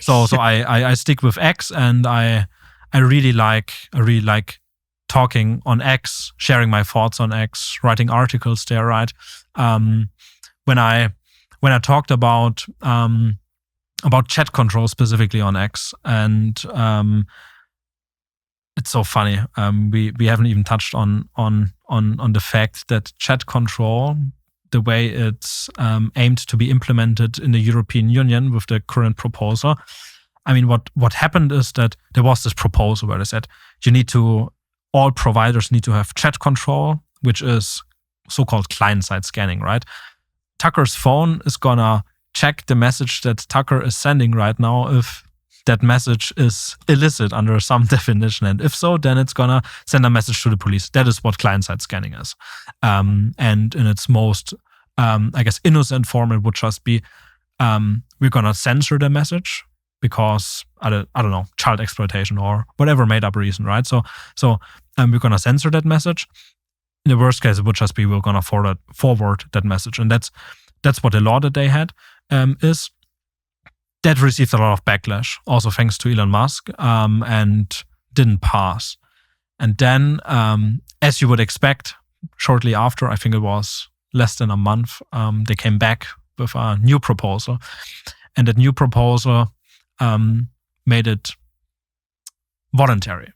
Speaker 2: So I stick with X, and I really like talking on X, sharing my thoughts on X, writing articles there, right? When I talked about chat control specifically on X, and it's so funny. We haven't even touched on the fact that chat control, the way it's aimed to be implemented in the European Union with the current proposal. I mean, what happened is that there was this proposal where they said all providers need to have chat control, which is so-called client-side scanning, right? Tucker's phone is gonna check the message that Tucker is sending right now if that message is illicit under some definition. And if so, then it's gonna send a message to the police. That is what client-side scanning is. And in its most, I guess, innocent form, it would just be, we're gonna censor the message because, I don't know, child exploitation or whatever made up reason, right? So we're gonna censor that message. In the worst case, it would just be we're gonna forward that message. And that's what the law that they had is. That received a lot of backlash, also thanks to Elon Musk, and didn't pass. And then, as you would expect, shortly after, I think it was less than a month, they came back with a new proposal. And that new proposal made it voluntary.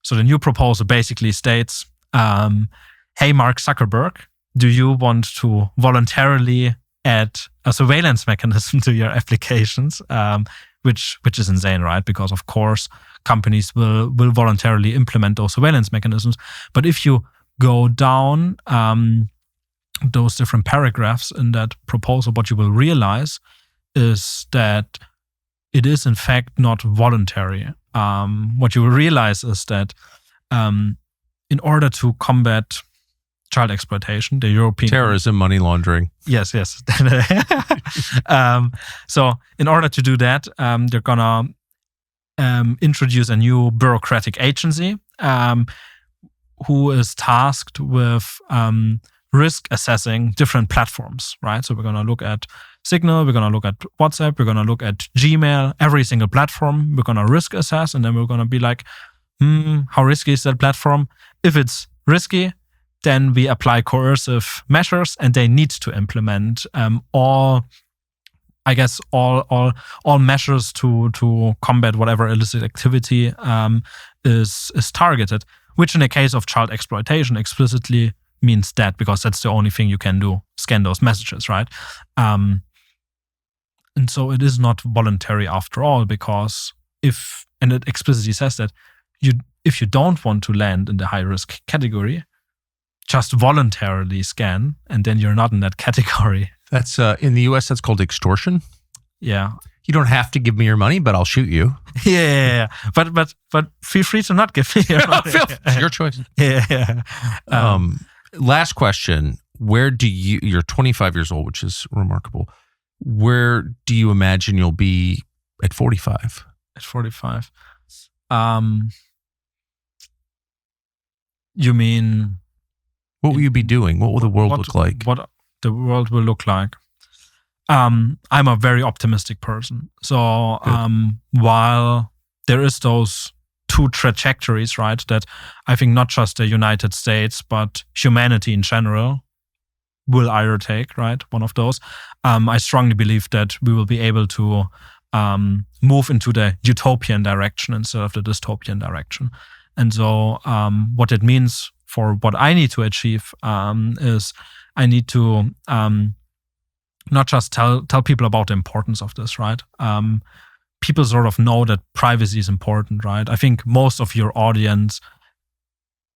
Speaker 2: So the new proposal basically states, hey, Mark Zuckerberg, do you want to voluntarily add a surveillance mechanism to your applications, which is insane, right? Because of course companies will voluntarily implement those surveillance mechanisms. But if you go down those different paragraphs in that proposal, what you will realize is that it is in fact not voluntary. What you will realize is that in order to combat child exploitation, the European
Speaker 1: terrorism, money laundering.
Speaker 2: Yes. So in order to do that, they're gonna introduce a new bureaucratic agency who is tasked with risk assessing different platforms, right? So we're gonna look at Signal, we're gonna look at WhatsApp, we're gonna look at Gmail, every single platform. We're gonna risk assess, and then we're gonna be like, how risky is that platform? If it's risky, then we apply coercive measures, and they need to implement all measures to combat whatever illicit activity is targeted, which in the case of child exploitation explicitly means that, because that's the only thing you can do, scan those messages, right? And so it is not voluntary after all, because and it explicitly says that if you don't want to land in the high-risk category, just voluntarily scan, and then you're not in that category.
Speaker 1: That's in the US, that's called extortion.
Speaker 2: Yeah.
Speaker 1: You don't have to give me your money, but I'll shoot you.
Speaker 2: Yeah. But feel free to not give me your money.
Speaker 1: It's your choice.
Speaker 2: Yeah.
Speaker 1: Last question. You're 25 years old, which is remarkable. Where do you imagine you'll be at 45?
Speaker 2: At 45. You mean...
Speaker 1: What will you be doing? What will the world look like?
Speaker 2: What the world will look like? I'm a very optimistic person. So while there is those two trajectories, right, that I think not just the United States, but humanity in general will either take, right, one of those, I strongly believe that we will be able to move into the utopian direction instead of the dystopian direction. And so what it means for what I need to achieve is I need to not just tell people about the importance of this, right? People sort of know that privacy is important, right? I think most of your audience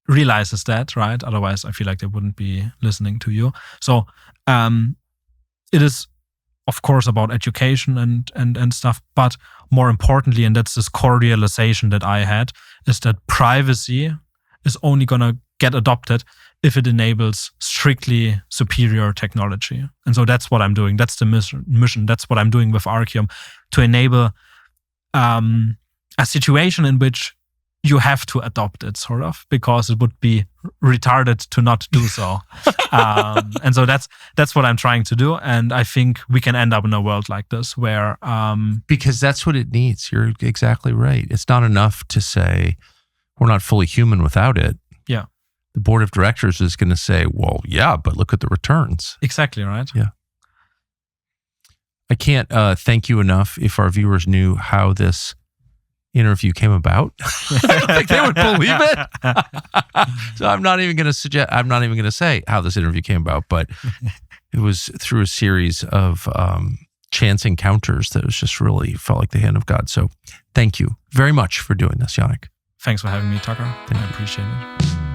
Speaker 2: realizes that, right? Otherwise, I feel like they wouldn't be listening to you. So it is, of course, about education and stuff, but more importantly, and that's this core realization that I had, is that privacy is only going to get adopted if it enables strictly superior technology. And so that's what I'm doing. That's the mission. That's what I'm doing with Archium, to enable a situation in which you have to adopt it, sort of, because it would be retarded to not do so. And so that's what I'm trying to do. And I think we can end up in a world like this where...
Speaker 1: because that's what it needs. You're exactly right. It's not enough to say we're not fully human without it.
Speaker 2: Yeah.
Speaker 1: The board of directors is going to say, well, yeah, but look at the returns.
Speaker 2: Exactly, right?
Speaker 1: Yeah. I can't thank you enough. If our viewers knew how this interview came about, I don't think they would believe it. So I'm not even going to say how this interview came about, but it was through a series of chance encounters that was just really felt like the hand of God. So thank you very much for doing this, Yannik.
Speaker 2: Thanks for having me, Tucker. I appreciate it.